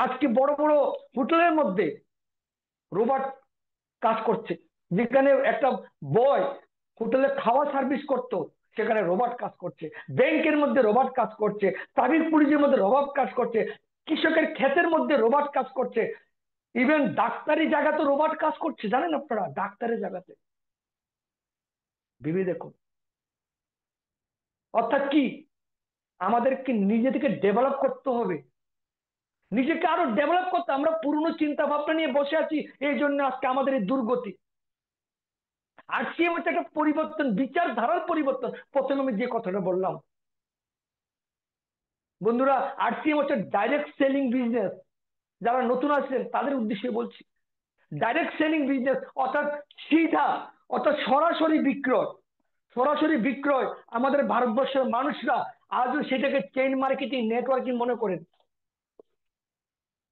আজকে বড় বড় হোটেলের মধ্যে রোবট কাজ করছে। যেখানে একটা বয় হোটেলে খাওয়া সার্ভিস করতো, সেখানে রোবট কাজ করছে। ব্যাংকের মধ্যে রোবট কাজ করছে। ট্রাফিক পুলিশের মধ্যে রোবট কাজ করছে। কৃষকের ক্ষেতের মধ্যে রোবট কাজ করছে। ইভেন ডাক্তারি জায়গাতে রোবট কাজ করছে, জানেন আপনারা? ডাক্তারের জায়গাতে ভেবে দেখুন। অর্থাৎ কি, আমাদেরকে নিজে থেকে ডেভেলপ করতে হবে, নিজেকে আরো ডেভেলপ করতে। আমরা পুরনো চিন্তা ভাবনা নিয়ে বসে আছি, এই জন্য আজকে আমাদের এই দুর্গতি। আরসিএম হচ্ছে একটা পরিবর্তন, বিচারধারার পরিবর্তন। প্রথমে আমি যে কথাটা বললাম, বন্ধুরা, আরসিএম হচ্ছে ডাইরেক্ট সেলিং বিজনেস। যারা নতুন আসছেন তাদের উদ্দেশ্যে বলছি, ডাইরেক্ট সেলিং বিজনেস অর্থাৎ সিধা, অর্থাৎ সরাসরি বিক্রয়। সরাসরি বিক্রয় আমাদের ভারতবর্ষের মানুষরা আজও সেটাকে চেইন মার্কেটিং, নেটওয়ার্কিং মনে করেন।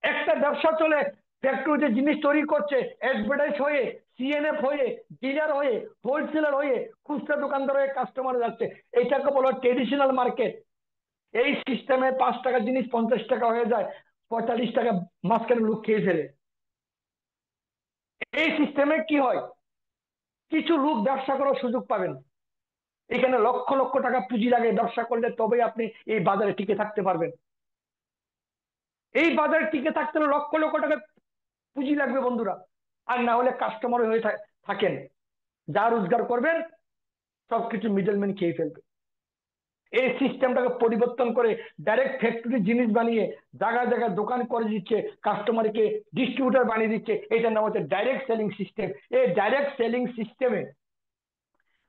একটা ব্যবসা চলে, ফ্যাক্টরিতে জিনিস তৈরি করছে, অ্যাডভার্টাইজ হয়ে, সিএনএফ হয়ে, ডিলার হয়ে, হোলসেলার হয়ে, খুচরা দোকানদার হয়ে কাস্টমার যাচ্ছে। এটাকে বলা ট্রেডিশনাল মার্কেট। এই সিস্টেমে 5 টাকার জিনিস 50 টাকা হয়ে যায়, 45 টাকা মাঝখানে লোক খেয়ে ফেলে। এই সিস্টেমে কি হয়, কিছু লোক ব্যবসা করার সুযোগ পাবেন। এখানে লক্ষ লক্ষ টাকা পুঁজি লাগে, ব্যবসা করলে তবেই আপনি এই বাজারে টিকে থাকতে পারবেন। এই বাজারে টিকে থাকতে হলে লক্ষ লক্ষ টাকা পুঁজি লাগবে বন্ধুরা। আর না হলে কাস্টমার হয়ে থাকেন, যা রোজগার করবেন সবকিছু মিডলম্যান খেয়ে ফেলবে। এই সিস্টেমটাকে পরিবর্তন করে ডাইরেক্ট ফ্যাক্টরি জিনিস বানিয়ে জায়গায় জায়গায় দোকান করে দিচ্ছে, কাস্টমারকে ডিস্ট্রিবিউটার বানিয়ে দিচ্ছে। এটার নাম হচ্ছে ডাইরেক্ট সেলিং সিস্টেম। এই ডাইরেক্ট সেলিং সিস্টেমে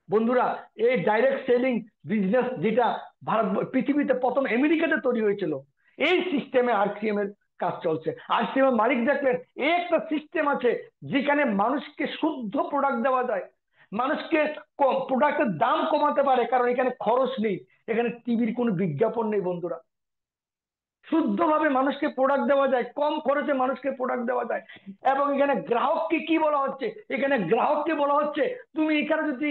বন্ধুরা, এই ডাইরেক্ট সেলিং বিজনেস যেটা ভারত পৃথিবীতে প্রথম আমেরিকাতে তৈরি হয়েছিল, এই সিস্টেমে আরসিএম এর কাজ চলছে। আরসিএম এর মালিক দেখলেন এই একটা সিস্টেম আছে যেখানে মানুষকে শুদ্ধ প্রোডাক্ট দেওয়া যায়, মানুষকে প্রোডাক্টের দাম কমাতে পারে, কারণ এখানে খরচ নেই, এখানে টিভির কোনো বিজ্ঞাপন নেই বন্ধুরা। শুদ্ধভাবে মানুষকে প্রোডাক্ট দেওয়া যায়, কম খরচে মানুষকে প্রোডাক্ট দেওয়া যায়। এবং এখানে গ্রাহককে কি বলা হচ্ছে, এখানে গ্রাহককে বলা হচ্ছে তুমি এখানে যদি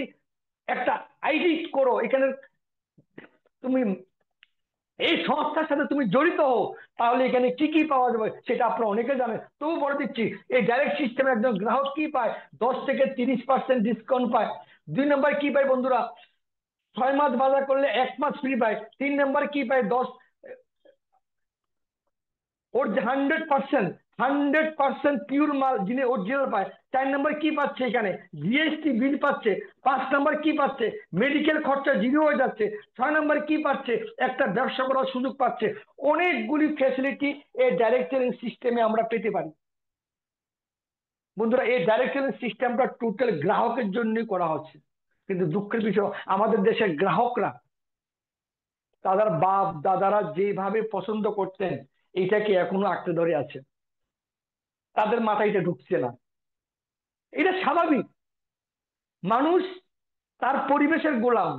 একটা আইডি করো, এখানে তুমি এই সংস্থার সাথে তুমি জড়িত হও, তাহলে এখানে কি কি পাওয়া যাবে সেটা আপনারা অনেকে জানেন, তবু বলে দিচ্ছি। এই ডাইরেক্ট সিস্টেমে একজন গ্রাহক কি পায়, 10 থেকে 30% ডিসকাউন্ট পায়। 2 নম্বর কি পায় বন্ধুরা, 6 মাস বাজার করলে 1 মাস ফ্রি পায়। 3 নম্বর কি পায়, ওর যে 100% পিওর মাল যিনি অরিজিনাল পায়। 4 নম্বর কি পাচ্ছে, এখানে জিএসটি বিল পাচ্ছে। 5 নম্বর কি পাচ্ছে, মেডিকেল খরচা জিরো হয়ে যাচ্ছে। 6 নম্বর কি পাচ্ছে, একটা ব্যবসা করার সুযোগ পাচ্ছে। অনেকগুলি ফ্যাসিলিটি এই ডাইরেক্ট সেলিং সিস্টেমে আমরা পেতে পারি। বন্ধুরা, এই ডাইরেক্ট সেলিং সিস্টেমটা টোটাল গ্রাহকের জন্যই করা হচ্ছে। কিন্তু দুঃখের বিষয়, আমাদের দেশের গ্রাহকরা, তাদের বাপ দাদারা যেভাবে পছন্দ করতেন, এটাকে এখনো আঁকড়ে ধরে আছে। তাদের মাথায় এটা ঢুকছে না। এটা স্বাভাবিক। মানুষ তার পরিবেশের গোলাম।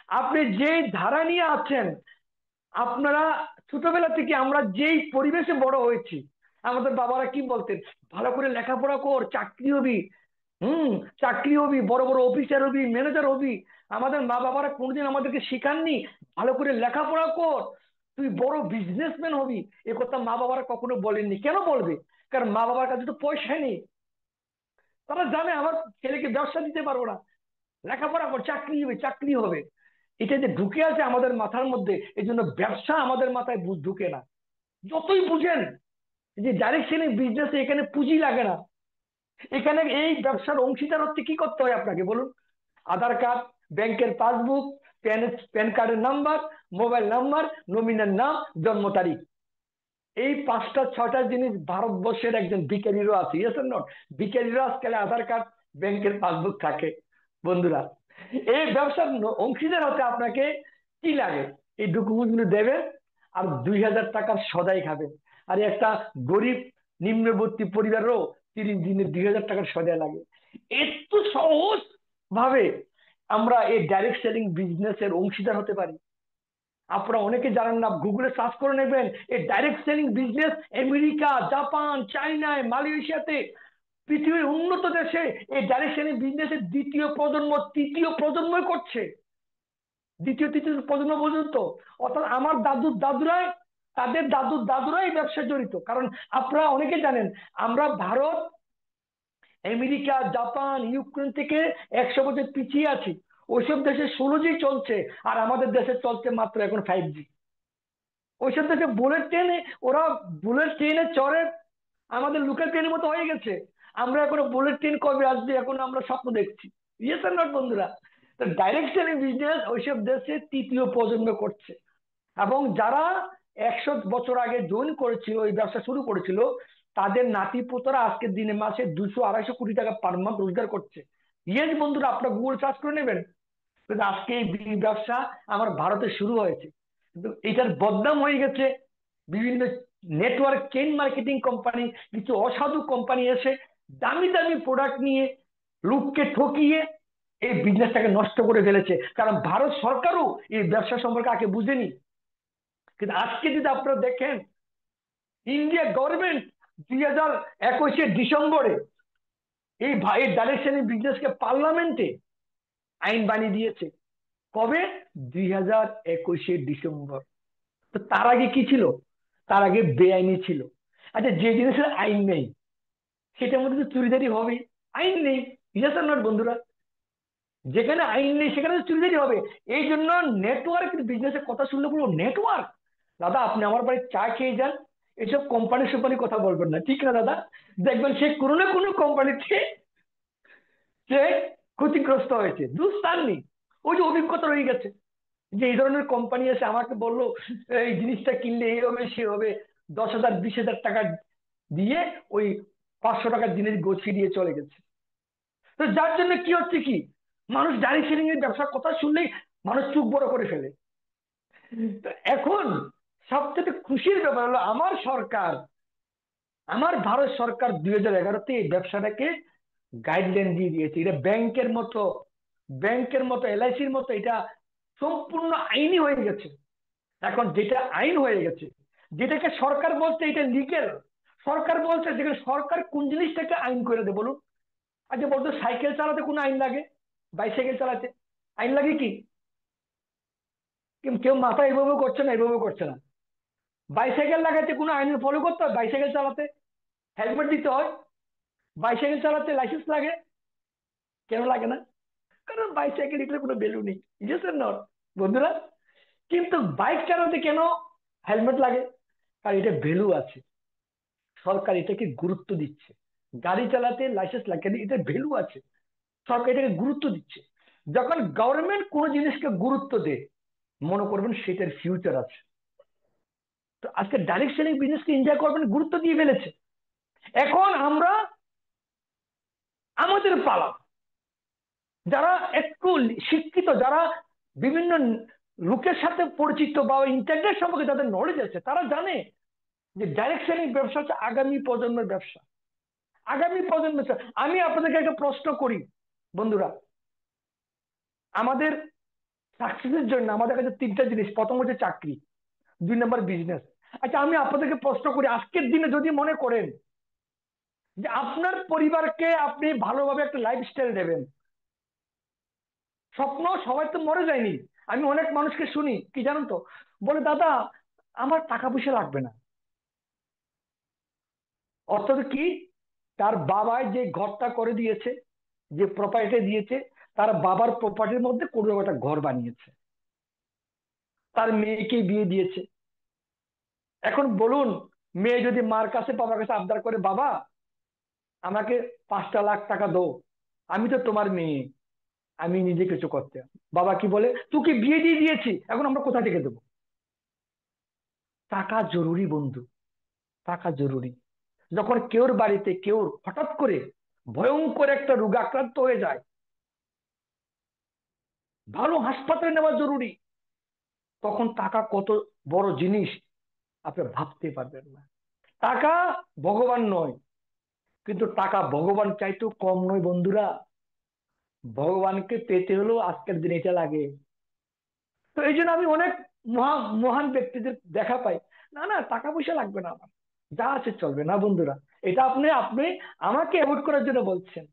আপনি যে ধারা নিয়ে আছেন, আপনারা ছোটবেলা থেকে আমরা যেই পরিবেশে বড় হয়েছি, আমাদের বাবারা কি বলতেন, ভালো করে লেখাপড়া কর, চাকরি হবি। হুম, চাকরি হবি, বড় বড় অফিসার হবি, ম্যানেজার হবি। আমাদের মা বাবারা কোনোদিন আমাদেরকে শেখাননি ভালো করে লেখাপড়া কর, তুই বড় বিজনেসম্যান হবি, এ কথা মা বাবারা কখনো বলেননি। কেন বলবে? কারণ মা বাবার কাছে তো পয়সা নেই। তারা জানে আমার ছেলেকে ব্যবসা দিতে পারবো না, লেখাপড়া কর, চাকরি হবে চাকরি হবে। এটা যে ঢুকে আছে আমাদের মাথার মধ্যে, এই জন্য ব্যবসা আমাদের মাথায় ঢুকে না। যতই বুঝেন যে ডাইরেকশন বিজনেসে এখানে পুঁজি লাগে না। এখানে এই ব্যবসার অংশীদার হচ্ছে কি করতে হয় আপনাকে বলুন? আধার কার্ড, ব্যাংকের পাসবুক, প্যান প্যান কার্ডের নাম্বার, মোবাইল নাম্বার, নমিনার নাম, জন্ম তারিখ। এই পাঁচটা ছয়টা জিনিস ভারতবর্ষের একজন ভিখারিরও আছে, ইয়েস অর নট? ভিখারিরও আজকাল আধার কার্ড, ব্যাংকের পাসবুক থাকে। বন্ধুরা, এই ব্যবসার অংশীদার হতে আপনাকে কি লাগে? এই ডকুমেন্ট গুলো দেবেন আর 2000 টাকার সদাই খাবেন। আর একটা গরিব নিম্নবর্তী পরিবারেরও 30 দিনে 2000 টাকার সদাই লাগে। একটু সহজ ভাবে আমরা এই ডাইরেক্ট সেলিং বিজনেসের অংশীদার হতে পারি। আপনারা অনেকে জানেন না, গুগলে সার্চ করে নেবেন এই direct selling business. America, Japan, চায়নায়, মালয়েশিয়াতে, পৃথিবীর উন্নত দেশে এই ডাইরেক্ট সেলিং বিজনেসের দ্বিতীয় প্রজন্ম, তৃতীয় প্রজন্মই করছে। দ্বিতীয় তৃতীয় প্রজন্ম পর্যন্ত, অর্থাৎ আমার দাদুর দাদুরাই, তাদের দাদুর দাদুরাই এই ব্যবসায় জড়িত। কারণ আপনারা অনেকে জানেন, আমরা ভারত আমেরিকা, জাপান, ইউক্রেন থেকে 100 বছর পিছিয়ে আছি। ওইসব দেশে 16G চলছে, আর আমাদের দেশে চলছে মাত্র এখন 5G। ওইসব দেশে বুলেট ট্রেনে, ওরা বুলেট ট্রেনে চড়ে আমাদের লোকাল ট্রেনের মতো হয়ে গেছে। আমরা এখনো বুলেট ট্রেন কবে আসবে এখন আমরা স্বপ্ন দেখছি। ইয়েস আর নট বন্ধুরা? তো ডাইরেক্ট সেলিং বিজনেস ওইসব দেশে তৃতীয় প্রজন্ম করছে। এবং যারা 100 বছর আগে জয়েন করেছিল, এই ব্যবসা শুরু করেছিল, তাদের নাতি পোতারা আজকের দিনে মাসে 200-250 কোটি টাকা পার মান্থ রোজগার করছে। ইয়েস বন্ধুরা, আপনারা গুগল সার্চ করে নেবেন। কিন্তু আজকে এই ব্যবসা আমার ভারতে শুরু হয়েছে, কিন্তু এটার বদনাম হয়ে গেছে বিভিন্ন নেটওয়ার্ক চেইন মার্কেটিং কোম্পানি, কিছু অসাধু কোম্পানি এসে দামি দামি প্রোডাক্ট নিয়ে লোককে ঠকিয়ে এই বিজনেসটাকে নষ্ট করে ফেলেছে। কারণ ভারত সরকারও এই ব্যবসা সম্পর্কে আগে বুঝেনি। কিন্তু আজকে যদি আপনারা দেখেন, ইন্ডিয়া গভর্নমেন্ট 2021 ডিসেম্বরে এই ভাই ডাইরেকশন বিজনেসকে পার্লামেন্টে আইন বানিয়ে দিয়েছে। কবে? 2021 ডিসেম্বর। তো তার আগে কি ছিল? তার আগে বেআইনি ছিল। আচ্ছা, যে জিনিসের আইন নেই সেটার মধ্যে তো চুরিদারি হবেই। আইন নেই, ইয়েস আর নট বন্ধুরা? যেখানে আইন নেই সেখানে তো চুরিদারি হবে। এই জন্য নেটওয়ার্ক বিজনেসের কথা শুনলে বলবো, নেটওয়ার্ক। দাদা আপনি আমার বাড়ি চা খেয়ে যান, এসব কোম্পানি সুপানির কথা বলবেন না, ঠিক না দাদা? দেখবেন সে কোনো না কোনো কোম্পানিতে সে ক্ষতিগ্রস্ত হয়েছে, দুস্তার নেই। ওই যে অভিজ্ঞতা রয়ে গেছে, যে এই ধরনের কোম্পানি এসে আমাকে বললো এই জিনিসটা কিনলে এই হবে সে হবে, 10,000 20,000 টাকা দিয়ে ওই 500 টাকার জিনিস গছিয়ে দিয়ে চলে গেছে। তো যার জন্য কি হচ্ছে কি, মানুষ ডাইরেক্ট সেলিং এর ব্যবসার কথা শুনলেই মানুষ চুপ বড় করে ফেলে। তো এখন সবচেয়ে খুশির ব্যাপার হলো আমার সরকার, আমার ভারত সরকার 2011-তে এই ব্যবসাটাকে গাইডলাইন দিয়ে দিয়েছে। এটা ব্যাংকের মতো, ব্যাংকের মতো, LICর মতো এটা সম্পূর্ণ আইনি হয়ে গেছে। এখন যেটা আইন হয়ে গেছে, যেটাকে সরকার বলছে এটা লিগেল, সরকার বলছে, যেখানে সরকার কোন জিনিসটাকে আইন করে দেয় বলুন? আচ্ছা বলতো, সাইকেল চালাতে কোনো আইন লাগে? বাইসাইকেল চালাতে আইন লাগে কি? কেউ মাথা এভাবে করছে না, এভাবে করছে না। বাইসাইকেল লাগাতে কোনো আইন ফলো করতে হয়? বাইসাইকেল চালাতে হেলমেট দিতে হয়। বাইসাইকেল চালাতে লাইসেন্স লাগে। কেন লাগে না? কারণ বাইসাইকেল এটার কোনো ভ্যালু নেই, ইয়েস আর নট বন্ধুরা? কিন্তু বাইক চালাতে কেন হেলমেট লাগে? কারণ এটা ভ্যালু আছে, সরকার এটাকে গুরুত্ব দিচ্ছে। গাড়ি চালাতে লাইসেন্স লাগে, এটা ভ্যালু আছে, সরকার এটাকে গুরুত্ব দিচ্ছে। যখন গভর্নমেন্ট কোন জিনিসকে গুরুত্ব দেয়, মনে করবেন সেটার ফিউচার আছে। তো আজকে ডাইরেক্ট সেলিং বিজনেসকে এনজয় করবেন, গুরুত্ব দিয়ে ফেলেছে। এখন আমরা, আমাদের পালা, যারা একটু শিক্ষিত, যারা বিভিন্ন লোকের সাথে পরিচিত বা ইন্টারনেট সম্পর্কে যাদের নলেজ আছে, তারা জানে যে ডাইরেক্ট সেলিং ব্যবসা হচ্ছে আগামী প্রজন্মের ব্যবসা। আগামী প্রজন্মের আমি আপনাদেরকে একটা প্রশ্ন করি বন্ধুরা, আমাদের সাকসেসের জন্য আমাদের কাছে তিনটা জিনিস। প্রথম হচ্ছে চাকরি, 2 নম্বর বিজনেস। আচ্ছা আমি আপনাদেরকে প্রশ্ন করি, আজকের দিনে যদি মনে করেন যে আপনার পরিবারকে আপনি ভালোভাবে একটা লাইফস্টাইল দেবেন, স্বপ্ন সবাই তো মরে যায়নি। আমি অনেক মানুষকে শুনি কি জানেন তো, বলে দাদা আমার টাকা পয়সা লাগবে না। অর্থাৎ কি, তার বাবাই যে ঘরটা করে দিয়েছে, যে প্রপার্টি দিয়েছে, তার বাবার প্রপার্টির মধ্যে কোনো একটা ঘর বানিয়েছে, তার মেয়েকে বিয়ে দিয়েছে। এখন বলুন, মেয়ে যদি মার কাছে বাবার কাছে আবদার করে, বাবা আমাকে 5টা লাখ টাকা দাও, আমি তো তোমার মেয়ে, আমি নিজে কিছু করতে, বাবা কি বলে, তোকে বিয়ে দিয়ে দিয়েছি, এখন আমরা কোথা থেকে দেবো? টাকা জরুরি বন্ধু, টাকা জরুরি। যখন কেউর বাড়িতে কেউ হঠাৎ করে ভয়ঙ্কর একটা রোগে আক্রান্ত হয়ে যায়, ভালো হাসপাতালে নেওয়া জরুরি, তখন টাকা কত বড় জিনিস আপনি ভাবতে পারবেন না। টাকা ভগবান নয়, কিন্তু টাকা ভগবান চাইতেও কম নয় বন্ধুরা। ভগবানকে পেতে হলেও আজকের দিনে এটা লাগে। তো এই জন্য আমি অনেক মহান ব্যক্তিদের দেখা পাই, না না টাকা পয়সা লাগবে না আমার, যা আছে চলবে না বন্ধুরা। এটা আপনি আপনি আমাকে অ্যাভয়েড করার জন্য বলছেন।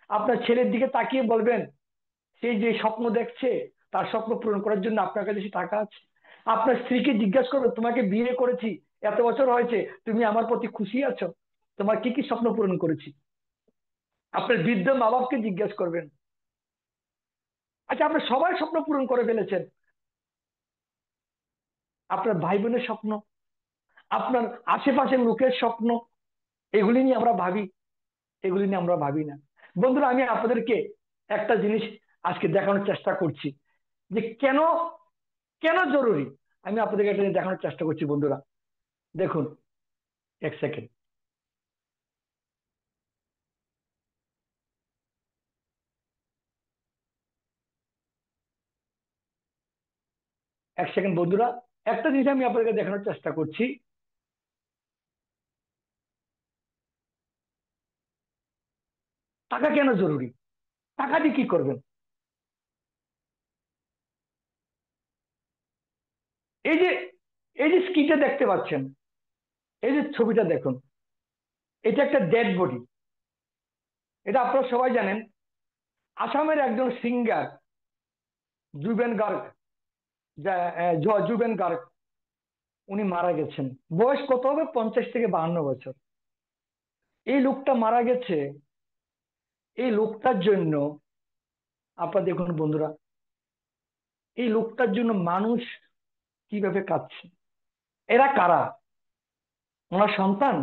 আপনার ছেলের দিকে তাকিয়ে বলবেন, সেই যে স্বপ্ন দেখছে, তার স্বপ্ন পূরণ করার জন্য আপনার কাছে সে টাকা আছে। আপনার স্ত্রীকে জিজ্ঞাসা করবেন, তোমাকে বিয়ে করেছি, এত বছর হয়েছে, তুমি আমার প্রতি খুশি আছো? তোমার কি কি স্বপ্ন পূরণ করেছি? আপনার বৃদ্ধ মা বাবাকে জিজ্ঞাসা করবেন। আচ্ছা, আপনার সবাই স্বপ্ন পূরণ করে ফেলেছেন, আপনার ভাই বোনের স্বপ্ন, আপনার আশেপাশের লোকের স্বপ্ন, এগুলি নিয়ে আমরা ভাবি? এগুলি নিয়ে আমরা ভাবি না বন্ধুরা। আমি আপনাদেরকে একটা জিনিস আজকে দেখানোর চেষ্টা করছি, যে কেন কেন জরুরি। আমি আপনাদেরকে একটা জিনিস দেখানোর চেষ্টা করছি বন্ধুরা। দেখুন, 1 সেকেন্ড। 1 সেকেন্ড বন্ধুরা, একটা জিনিস আমি আপনাদেরকে দেখানোর চেষ্টা করছি। টাকা কেন জরুরি, টাকা দিয়ে কি করবেন? এই যে এই যে স্ক্রিনটা দেখতে পাচ্ছেন, এই যে ছবিটা দেখুন, এটা একটা ডেড বডি। এটা আপনারা সবাই জানেন, আসামের একজন সিঙ্গার জুবেন গার্গ, জুবেন গার্গ, উনি মারা গেছেন। বয়স কত হবে, 50 থেকে 52 বছর। এই লোকটা মারা গেছে, এই লোকটার জন্য আপনারা দেখুন বন্ধুরা, এই লোকটার জন্য মানুষ কিভাবে কাঁদছে। এরা কারা? ওনার সন্তান,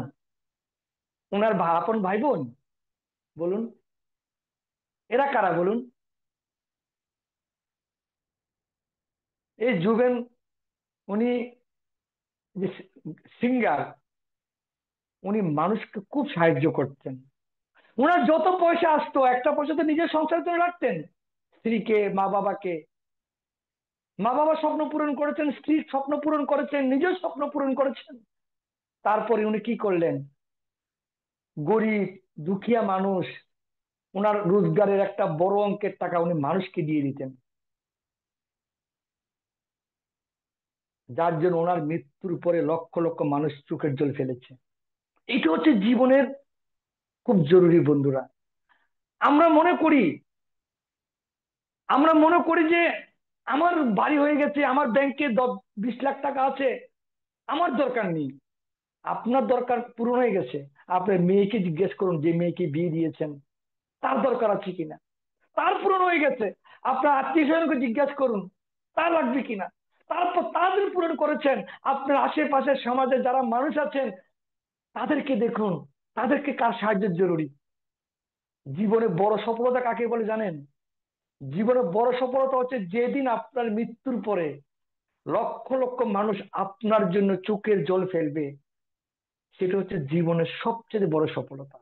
ওনার আপন ভাই বোন, বলুন, এরা কারা বলুন? এই জুবেন, উনি যে সিঙ্গার, উনি মানুষকে খুব সাহায্য করতেন। ওনার যত পয়সা আসতো, একটা পয়সা তো নিজের সংসারের জন্য রাখতেন, স্ত্রীকে, মা বাবাকে। মা বাবার স্বপ্ন পূরণ করেছেন, স্ত্রীর স্বপ্ন পূরণ করেছেন, নিজের স্বপ্ন পূরণ করেছেন। তারপরে উনি কি করলেন, গরিব দুঃখিয়া মানুষ, ওনার রোজগারের একটা বড় অঙ্কের টাকা উনি মানুষকে দিয়ে দিতেন, যার জন্য ওনার মৃত্যুর পরে লক্ষ লক্ষ মানুষ চোখের জল ফেলেছে। এটা হচ্ছে জীবনের খুব জরুরি বন্ধুরা। আমরা মনে করি, আমরা মনে করি যে আমার বাড়ি হয়ে গেছে, আমার ব্যাংকে 10-20 লাখ টাকা আছে, আমার দরকার নেই। আপনার দরকার পূরণ হয়ে গেছে। আপনার মেয়েকে জিজ্ঞেস করুন, যে মেয়েকে বিয়ে দিয়েছেন, তার দরকার আছে কিনা, তার পূরণ হয়ে গেছে। আপনার আত্মীয় স্বজনকে জিজ্ঞাসা করুন, তার লাগবে কিনা, তারপর তাদের পূরণ করেছেন। আপনার আশেপাশের সমাজে যারা মানুষ আছেন, তাদেরকে দেখুন, তাদেরকে কার সাহায্যের জরুরি। জীবনে বড় সফলতা কাকে বলে জানেন? জীবনে বড় সফলতা হচ্ছে যেদিন আপনার মৃত্যুর পরে লক্ষ লক্ষ মানুষ আপনার জন্য চোখের জল ফেলবে। সেটা হচ্ছে জীবনের সবচেয়ে বড় সফলতা।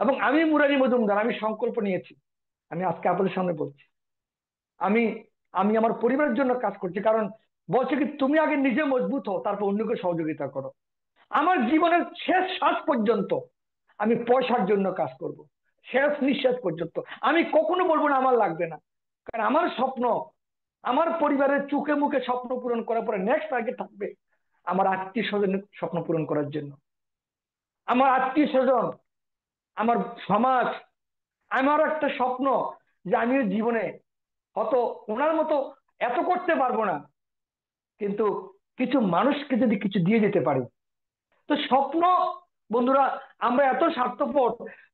এবং আমি মুরারি মজুমদার, আমি সংকল্প নিয়েছি, আমি আজকে আপনাদের সামনে বলছি, আমি আমি আমার পরিবারের জন্য কাজ করছি। কারণ বলছে কি, তুমি আগে নিজে মজবুত হও, তারপর অন্যকে সহযোগিতা করো। আমার জীবনের শেষ শ্বাস পর্যন্ত আমি পয়সার জন্য কাজ করব, শেষ নিঃশ্বাস পর্যন্ত। আমি কখনো বলবো না আমার লাগবে না। কারণ আমার স্বপ্ন, আমার পরিবারের চোখে মুখে স্বপ্ন পূরণ করার পরে নেক্সট টার্গেট থাকবে আমার আত্মীয় স্বজনের স্বপ্ন পূরণ করার জন্য। আমার আত্মীয় স্বজন, আমার সমাজ, আমার একটা স্বপ্ন যে আমি জীবনে হয়তো ওনার মতো এত করতে পারবো না, কিন্তু কিছু মানুষকে যদি কিছু দিয়ে যেতে পারি, তো স্বপ্ন, বন্ধুরা, আমরা এত স্বার্থপর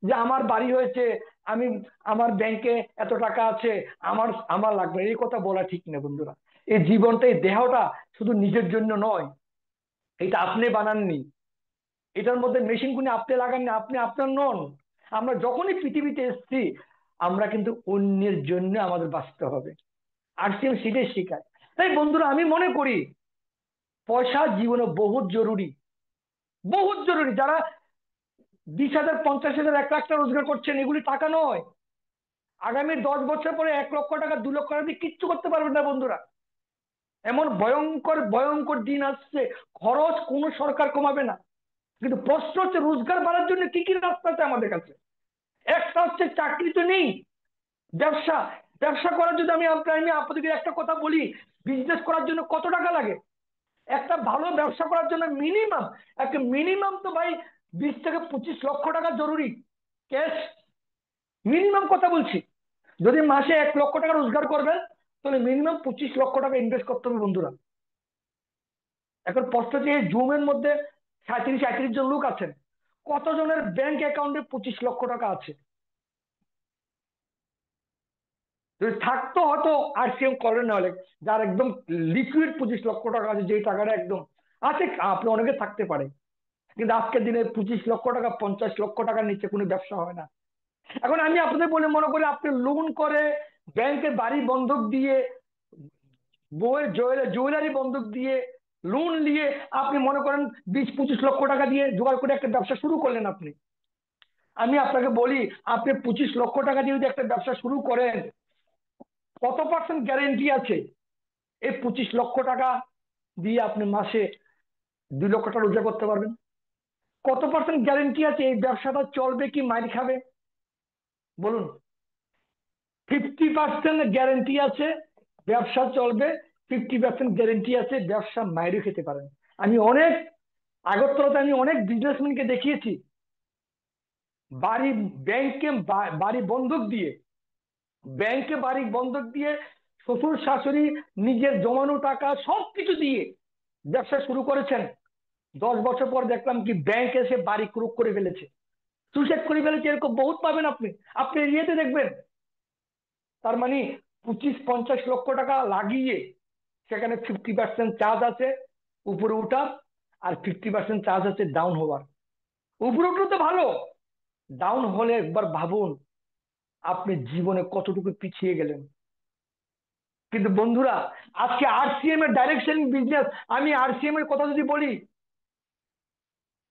যে আমার বাড়ি হয়েছে, আমি, আমার ব্যাংকে এত টাকা আছে, আমার আমার লাগবে না, এই কথা বলা ঠিক না বন্ধুরা। এই জীবনটা, এই দেহটা শুধু নিজের জন্য নয়। এটা আপনি বানাননি, এটার মধ্যে মেশিন গুলো আপনি লাগাননি, আপনি আপনার নন। আমরা যখনই পৃথিবীতে এসেছি, আমরা কিন্তু অন্যের জন্য আমাদের বাঁচতে হবে। আরসিএম সেটাই শেখায়। তাই বন্ধুরা, আমি মনে করি পয়সা জীবনে বহুত জরুরি, বহুত জরুরি। যারা 20,000, 50,000, 1 লাখ টাকা রোজগার করছেন, এগুলি টাকা নয়। আগামী 10 বছর পরে 1 লক্ষ টাকা, 2 লক্ষ টাকা দিয়ে কিচ্ছু করতে পারবেন না বন্ধুরা। এমন ভয়ঙ্কর ভয়ঙ্কর দিন আসছে, খরচ কোনো সরকার কমাবে না। কিন্তু প্রশ্ন হচ্ছে, রোজগার বাড়ার জন্য কি কি রাস্তা আছে আমাদের কাছে? একটা হচ্ছে, চাকরি তো নেই, ব্যবসা। ব্যবসা করার জন্য আমি আপনাদেরকে একটা কথা বলি, বিজনেস করার জন্য কত টাকা লাগে? একটা ভালো ব্যবসা করার জন্য মিনিমাম, একটা মিনিমাম তো ভাই 20 থেকে 25 লক্ষ টাকা জরুরি, ক্যাশ। মিনিমাম কথা বলছি। যদি মাসে 1 লক্ষ টাকা রোজগার করবেন, তাহলে মিনিমাম 25 লক্ষ টাকা ইনভেস্ট করতে হবে বন্ধুরা। এখন প্রশ্ন হচ্ছে, এই জুমের মধ্যে 37-38 জন লোক আছেন, কতজনের ব্যাংক অ্যাকাউন্টে 25 লক্ষ টাকা আছে? যদি থাকতো হয়তো আরসিএম করেন, না হলে যার একদম লিকুইড 25 লক্ষ টাকা আছে, যে টাকাটা একদম আছে, আপনি অনেকে থাকতে পারে। কিন্তু আজকের দিনে 25 লক্ষ টাকা, 50 লক্ষ টাকার নিচে কোনো ব্যবসা হয় না। এখন আমি আপনাদের বলে মনে করি, আপনি লোন করে, ব্যাংকে বাড়ি বন্ধক দিয়ে, বউয়ের জুয়েলারি বন্ধক দিয়ে, লোন নিয়ে, আপনি মনে করেন 20-25 লক্ষ টাকা দিয়ে জোগাড় করে একটা ব্যবসা শুরু করলেন আপনি। আমি আপনাকে বলি, আপনি 25 লক্ষ টাকা দিয়ে যদি একটা ব্যবসা শুরু করেন, কত পার্সেন্ট গ্যারেন্টি আছে এই 25 লক্ষ টাকা দিয়ে আপনি মাসে 2 লক্ষ টাকা রোজগার করতে পারবেন? কত পার্সেন্ট গ্যারেন্টি আছে এই ব্যবসাটা চলবে কি মাইর খাবে? বলুন। 50% গ্যারেন্টি আছে ব্যবসা চলবে, 50% গ্যারেন্টি আছে ব্যবসা মাইরে খেতে পারেন। আমি অনেক, আগরতলাতে আমি অনেক বিজনেসম্যানকে দেখিয়েছি, বাড়ি, ব্যাংকে বাড়ি বন্ধক দিয়ে, ব্যাংকে বাড়ি বন্ধক দিয়ে, শ্বশুর শাশুড়ি নিজের জমানো টাকা সবকিছু দিয়ে ব্যবসা শুরু করেছেন। 10 বছর পর দেখলাম কি, ব্যাংক এসে বাড়ি ক্রোক করে ফেলেছে, সুইসাইড করে ফেলেছে। এরকম বহুত পাবেন আপনি, আপনি এরিয়াতে দেখবেন। তার মানে 25-50 লক্ষ টাকা লাগিয়ে, সেখানে 50% চার্জ আছে উপরে উঠার, আর 50% চার্জ আছে ডাউন হওয়ার। উপরে উঠলে তো ভালো, ডাউন হলে একবার ভাবুন আপনি জীবনে কতটুকু পিছিয়ে গেলেন। কিন্তু বন্ধুরা, আজকে আরসিএম এর ডাইরেকশন বিজনেস, আমি আরসিএম এর কথা যদি বলি,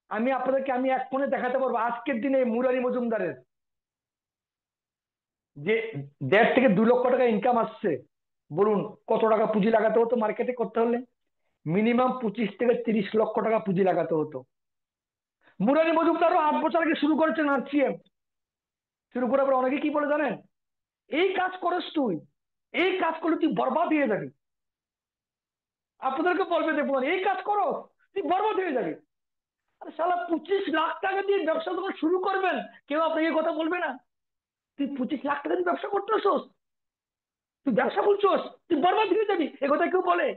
আমি আপনাদেরকে, আমি এক ফোনে দেখাতে পারবো আজকের দিনে মুরারি মজুমদারের যে 1.5 থেকে 2 লক্ষ টাকা ইনকাম আসছে। বলুন, কত টাকা পুঁজি লাগাতে হতো মার্কেটে করতে হলে? মিনিমাম 25 থেকে 30 লক্ষ টাকা পুঁজি লাগাতে হতো। মুরারি মজুমদারও 8 বছর আগে শুরু করেছেন আরসিএম। শুরু করার পর অনেকে কি বলে জানেন? এই কাজ করিস তুই, এই কাজ করলে তুই বরবাদ হয়ে যাবি। আপনাদেরকে বলবে, দেখুন, এই কাজ করো, তুই বরবাদ হয়ে যাবি। আরে শালা, 25 লাখ টাকা দিয়ে ব্যবসা যখন শুরু করবেন, কেউ আপনাকে কথা বলবে না? তুই 25 লাখ টাকা দিয়ে ব্যবসা করতেছস, তুই ব্যবসা বলছস, তুই বরবাদ হয়ে যাবি, এ কথা কেউ বলে?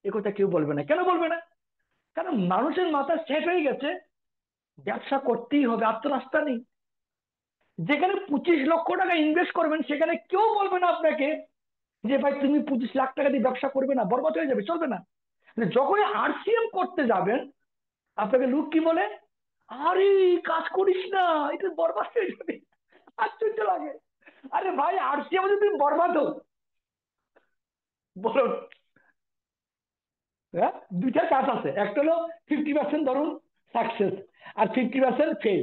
এ কথা কেউ বলবে না। কেন বলবে না? কারণ মানুষের মাথা সেট হয়ে গেছে, ব্যবসা করতেই হবে, আর তো রাস্তা নেই। যেখানে 25 লক্ষ টাকা ইনভেস্ট করবেন, সেখানে কেউ বলবে না আপনাকে যে ভাই তুমি 25 লাখ টাকা দিয়ে ব্যবসা করবে না, বরবাদ হয়ে যাবে, চলবে না। যখনই আরসিএম করতে যাবেন, আপনাকে লোক কি বলে? আরে এই কাজ করিস না, এটা বরবাদ হয়ে যাবে। আশ্চর্য লাগে। আরে ভাই, আরসিএম যদি তুমি বরবাদ হো, বলুন। হ্যাঁ, দুইটা কাজ আছে, একটা হলো 50% ধরুন সাকসেস, আর 50% ফেল।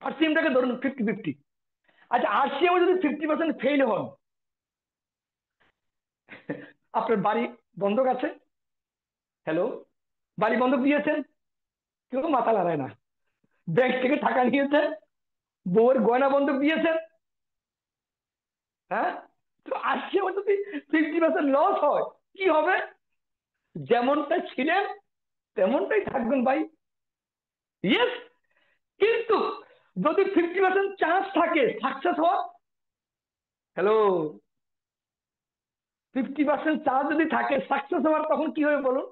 আরসিএমটাকে ধরুন 50-50। আচ্ছা, আরসিএম যদি 50% ফেল হন, আপনার বাড়ি বন্ধক আছে, হ্যালো, বাড়ি বন্ধক দিয়েছেন, কেউ মাথা লড়ায় না। ব্যাংক থেকে টাকা নিয়েছেন, বউয়ের গয়না বন্ধক দিয়েছেন, হ্যাঁ, তো আজকে যদি 50% লস হয়, কি হবে? যেমনটা ছিলেন তেমনটাই থাকবেন ভাই। ইয়েস। কিন্তু যদি 50% চান্স থাকে সাকসেস হওয়ার, হ্যালো, 50% চান্স যদি থাকে সাকসেস হওয়ার, তখন কি হবে বলুন?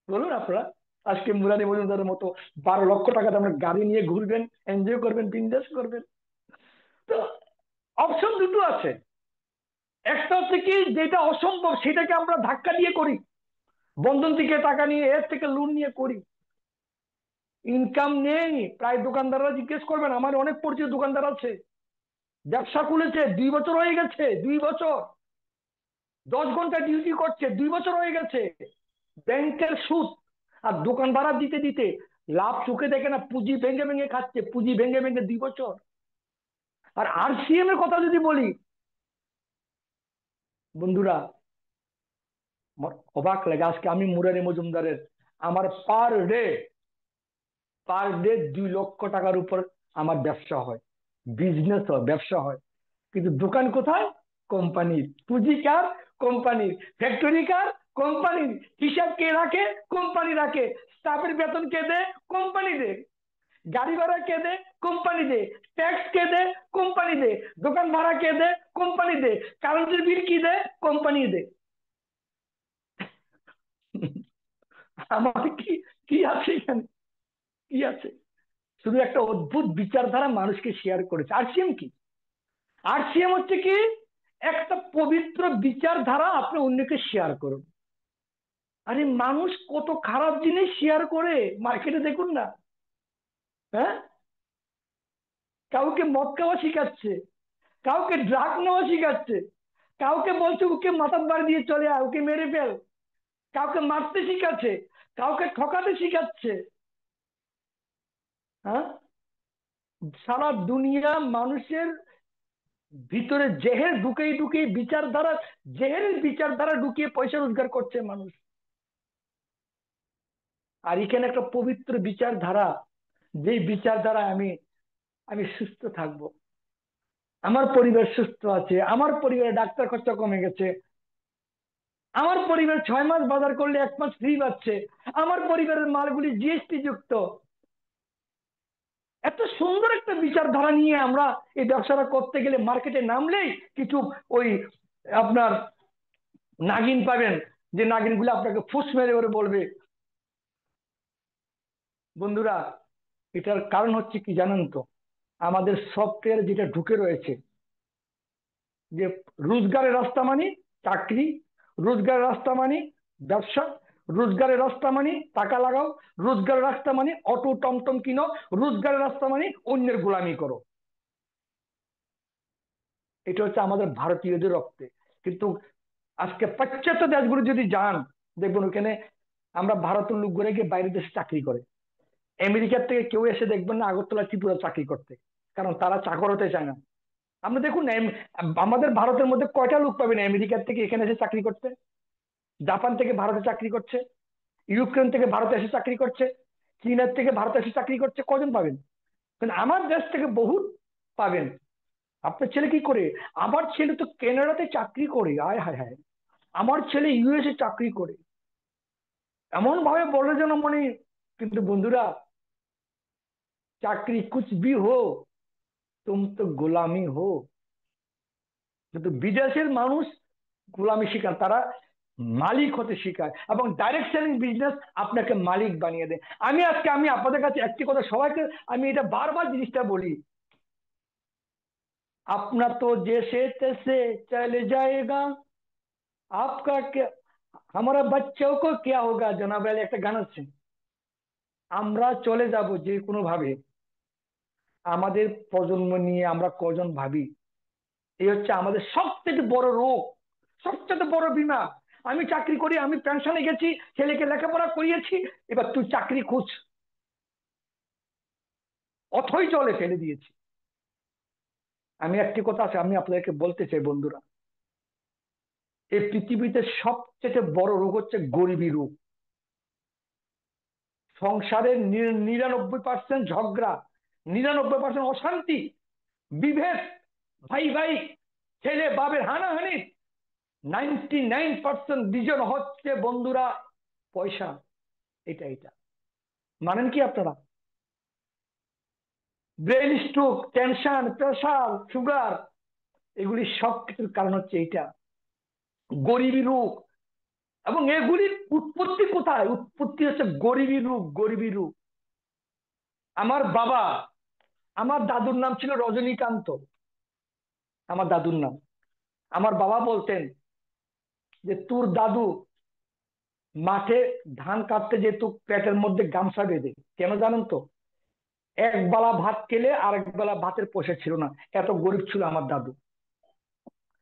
বলুন আপনারা, আজকে মুরারি মজুমদারের মতো 12 লক্ষ টাকা আপনার গাড়ি নিয়ে ঘুরবেন, এনজয় করবেন, বিন্দাস করবেন। তো অপশন দুটো আছে। একটা হচ্ছে কি, যেটা অসম্ভব সেটাকে আমরা ধাক্কা দিয়ে করি, বন্ধন থেকে টাকা নিয়ে, এর থেকে লোন নিয়ে করি। ইনকাম নেই, প্রায় দোকানদাররা জিজ্ঞেস করবেন, আমার অনেক পরিচিত দোকানদার আছে, ব্যবসা খুলেছে 2 বছর হয়ে গেছে, 2 বছর, 10 ঘন্টা ডিউটি করছে, 2 বছর হয়ে গেছে, ব্যাংকের সুদ আর দোকান ভাড়া দিতে দিতে লাভ চোখে দেখে না, পুঁজি ভেঙে ভেঙে খাচ্ছে, পুঁজি ভেঙে ভেঙে 2 বছর। আর আরসিএম এর কথা যদি বলি বন্ধুরা, আমার অবাক লাগে। আজকে আমি মুরারি মজুমদারের, আমার পার ডে 2 লক্ষ টাকার উপর আমার ব্যবসা হয়, বিজনেস হয়, ব্যবসা হয়। কিন্তু দোকান কোথায়? কোম্পানির। পুঁজি কার? কোম্পানির। ফ্যাক্টরি কার? কোম্পানির। হিসাব কে রাখে? কোম্পানি রাখে। স্টাফের বেতন কে দেয়? কোম্পানি দেয়। গাড়ি ভাড়া কে দেয়? কোম্পানি দেয়। ট্যাক্স কে দেয়? কোম্পানি দেয়। দোকান ভাড়া কে দেয়? কোম্পানি দেয়। কারেন্টের বিল কি দেয়? কোম্পানি দেয়। আমার কি, কি আছে এখানে? কি আছে? শুধু একটা অদ্ভুত বিচারধারা মানুষকে শেয়ার করেছে। আরসিএম কি? আরসিএম হচ্ছে কি, একটা পবিত্র বিচারধারা আপনি অন্যকে শেয়ার করুন। আরে মানুষ কত খারাপ জিনিস শেয়ার করে মার্কেটে, দেখুন না। হ্যাঁ, কাউকে মদ খাওয়া শিখাচ্ছে, কাউকে ড্রাগ নেওয়া শিখাচ্ছে, কাউকে বলছে ওকে মাথার বাড়ি দিয়ে চলে আয়, ওকে মেরে ফেল, কাউকে মারতে শিখাচ্ছে, কাউকে ঠকাতে শিখাচ্ছে। হ্যাঁ, সারা দুনিয়া মানুষের ভিতরে জেহের ঢুকেই ঢুকেই বিচারধারা, জেহেরের বিচারধারা ঢুকিয়ে পয়সা রোজগার করছে মানুষ। আর এখানে একটা পবিত্র বিচারধারা, যেই বিচারধারা আমি আমি সুস্থ থাকবো, আমার পরিবার সুস্থ আছে, আমার পরিবারে ডাক্তার খরচা কমে গেছে, আমার পরিবার 6 মাস বাজার করলে 1 মাস ফ্রি পাচ্ছে, আমার পরিবারের মালগুলি জিএসটি যুক্ত। এত সুন্দর একটা বিচারধারা নিয়ে আমরা এই ব্যবসাটা করতে গেলে মার্কেটে নামলেই কিছু ওই আপনার নাগিন পাবেন, যে নাগিনগুলো আপনাকে ফুস মেরে করে বলবে। বন্ধুরা, এটার কারণ হচ্ছে কি জানেন তো? আমাদের সফটওয়্যার যেটা ঢুকে রয়েছে, যে রোজগারের রাস্তা মানে চাকরি, রোজগারের রাস্তা মানে ব্যবসা, রোজগারের রাস্তা মানে টাকা লাগাও, রোজগারের রাস্তা মানে অটো টমটম কিনো, রোজগারের রাস্তা মানে অন্যের গোলামি করো। এটা হচ্ছে আমাদের ভারতীয়দের রক্তে। কিন্তু আজকে পাশ্চাত্য দেশগুলো যদি যান, দেখবেন ওখানে আমরা ভারতের লোক ঘুরে গিয়ে বাইরের দেশে চাকরি করে। আমেরিকার থেকে কেউ এসে দেখবেন না আগরতলা ত্রিপুরা চাকরি করতে, কারণ তারা চাকর হতে চায় না। আপনি দেখুন না, আমাদের ভারতের মধ্যে কয়টা লোক পাবেন আমেরিকার থেকে এখানে এসে চাকরি করতে? জাপান থেকে ভারতে চাকরি করছে, ইউক্রেন থেকে ভারতে এসে চাকরি করছে, চীনের থেকে ভারতে এসে চাকরি করছে, কজন পাবেন? কারণ আমার দেশ থেকে বহুত পাবেন। আপনার ছেলে কি করে? আমার ছেলে তো কানাডাতে চাকরি করে, আয় হায় হায়, আমার ছেলে ইউএসএ চাকরি করে, এমন ভাবে বলে যেন মানে। কিন্তু বন্ধুরা, চাকরি কুছ ভি হো, তুম তো গোলামি হো। কিন্তু বিদেশের মানুষ গোলামি শিখান, তারা মালিক হতে শিখায়, এবং ডাইরেক্ট সেলিং বিজনেস আপনাকে মালিক বানিয়ে দেয়। আমি আপনাদের কাছে একটি কথা সবাইকে, আমি এটা বারবার জিনিসটা বলি, अपना तो जैसे तैसे चले जाएगा, आपका क्या, हमारा बच्चों को क्या होगा, জনাব আলী একটা গান আছে, আমরা চলে যাব যে কোনো ভাবে, আমাদের প্রজন্ম নিয়ে আমরা কজন ভাবি। এই হচ্ছে আমাদের সবচেয়ে বড় রোগ, সবচেয়ে বড় বিমা। আমি চাকরি করি, আমি পেনশনে গেছি, ছেলেকে লেখাপড়া করিয়েছি, এবার তুই চাকরি খুঁজ, অথই জলে ফেলে দিয়েছি। আমি একটি কথা আছে আমি আপনাদেরকে বলতে চাই বন্ধুরা, এই পৃথিবীতে সবচেয়ে বড় রোগ হচ্ছে গরিবী রোগ। সংসারের 99% ঝগড়া, 99% অশান্তি, বিভেদ, ভাই ভাই, ছেলে বাপের হানাহানি, 99% রিজন হচ্ছে বন্ধুরা পয়সা। এটা মানেন কি আপনারা? Brain stroke, tension, pressure, sugar, এগুলি সব কিছুর কারণ হচ্ছে এইটা, গরিবী রোগ। এবং এগুলির উৎপত্তি কোথায়? উৎপত্তি হচ্ছে গরিবী রূপ, গরিবী রূপ। আমার বাবা, আমার দাদুর নাম ছিল রজনীকান্ত, আমার দাদুর নাম। আমার বাবা বলতেন যে তোর দাদু মাঠে ধান কাটতে যেত পেটের মধ্যে গামছা বেঁধে, কেন জানেন তো? এক বেলা ভাত খেলে আরেক বেলা ভাতের পয়সা ছিল না, এত গরিব ছিল আমার দাদু।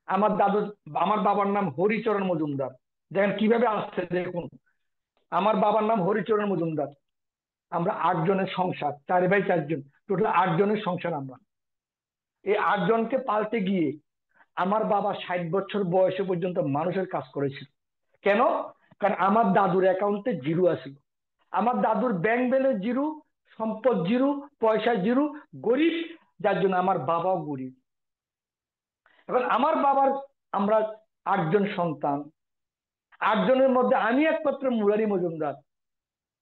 আমার দাদু, আমার বাবার নাম হরিচরণ মজুমদার। দেখেন কিভাবে আসছে, দেখুন। আমার বাবার নাম হরিচরণ মজুমদার। আমরা 8 জনের সংসার, 4 ভাই 4 জন, টোটাল 8 জনের সংসার আমরা। এই 8 জনকে পালতে গিয়ে আমার বাবা 60 বছর বয়সে পর্যন্ত মানুষের কাজ করেছিল। কেন? কারণ আমার দাদুর অ্যাকাউন্টে জিরো আছিল। আমার দাদুর ব্যাংক ব্যালেন্স জিরো, সম্পদ জিরো, পয়সা জিরো, গরিব, যার জন্য আমার বাবাও গরিব। এখন আমার বাবার, আমরা 8 জন সন্তান, 8 জনের মধ্যে আমি একমাত্র মুরারি মজুমদার।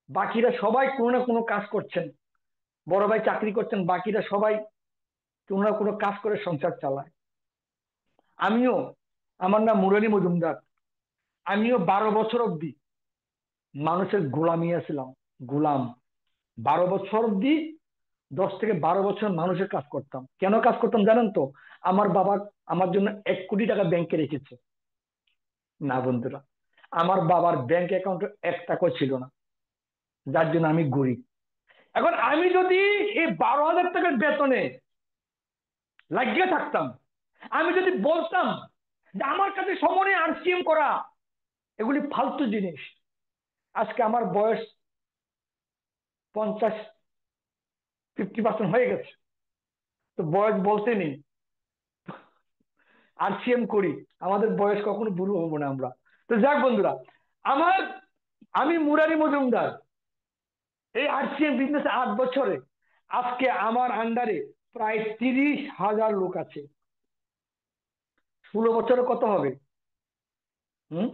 বাকিরা সবাই কোনো না কোনো কাজ করছেন। বড় ভাই চাকরি করছেন, বাকিরা সবাই কোনো না কোনো কাজ করে সংসার চালায়। আমিও, আমার নাম মুরারি মজুমদার, আমিও 12 বছর অব্দি মানুষের গোলামি ছিলাম, গোলাম। 12 বছর অব্দি, 10 থেকে 12 বছর মানুষের কাজ করতাম। কেন কাজ করতাম জানেন তো? আমার বাবা আমার জন্য 1 কোটি টাকা ব্যাংকে রেখেছে। না বন্ধুরা, আমার বাবার ব্যাংক অ্যাকাউন্টে 1 টাকাও ছিল না, যার জন্য আমি গরিব। এখন আমি যদি এই 12,000 টাকার বেতনে লাগিয়ে থাকতাম, আমি যদি বলতাম যে আমার কাছে সময় নেই আরসিএম করা, এগুলি ফালতু জিনিস, আজকে আমার বয়স 50, 50% হয়ে গেছে, তো বয়স বলতে নেই, আরসিএম করি, আমাদের বয়স কখনো বুড়ো হবো না আমরা। তো যাক বন্ধুরা, আমার, আমি মুরারি মজুমদার এই আরসিএম বিজনেস 8 বছরে আজকে আমার আন্ডারে প্রায় 30,000 লোক আছে। 16 বছরে কত হবে? হম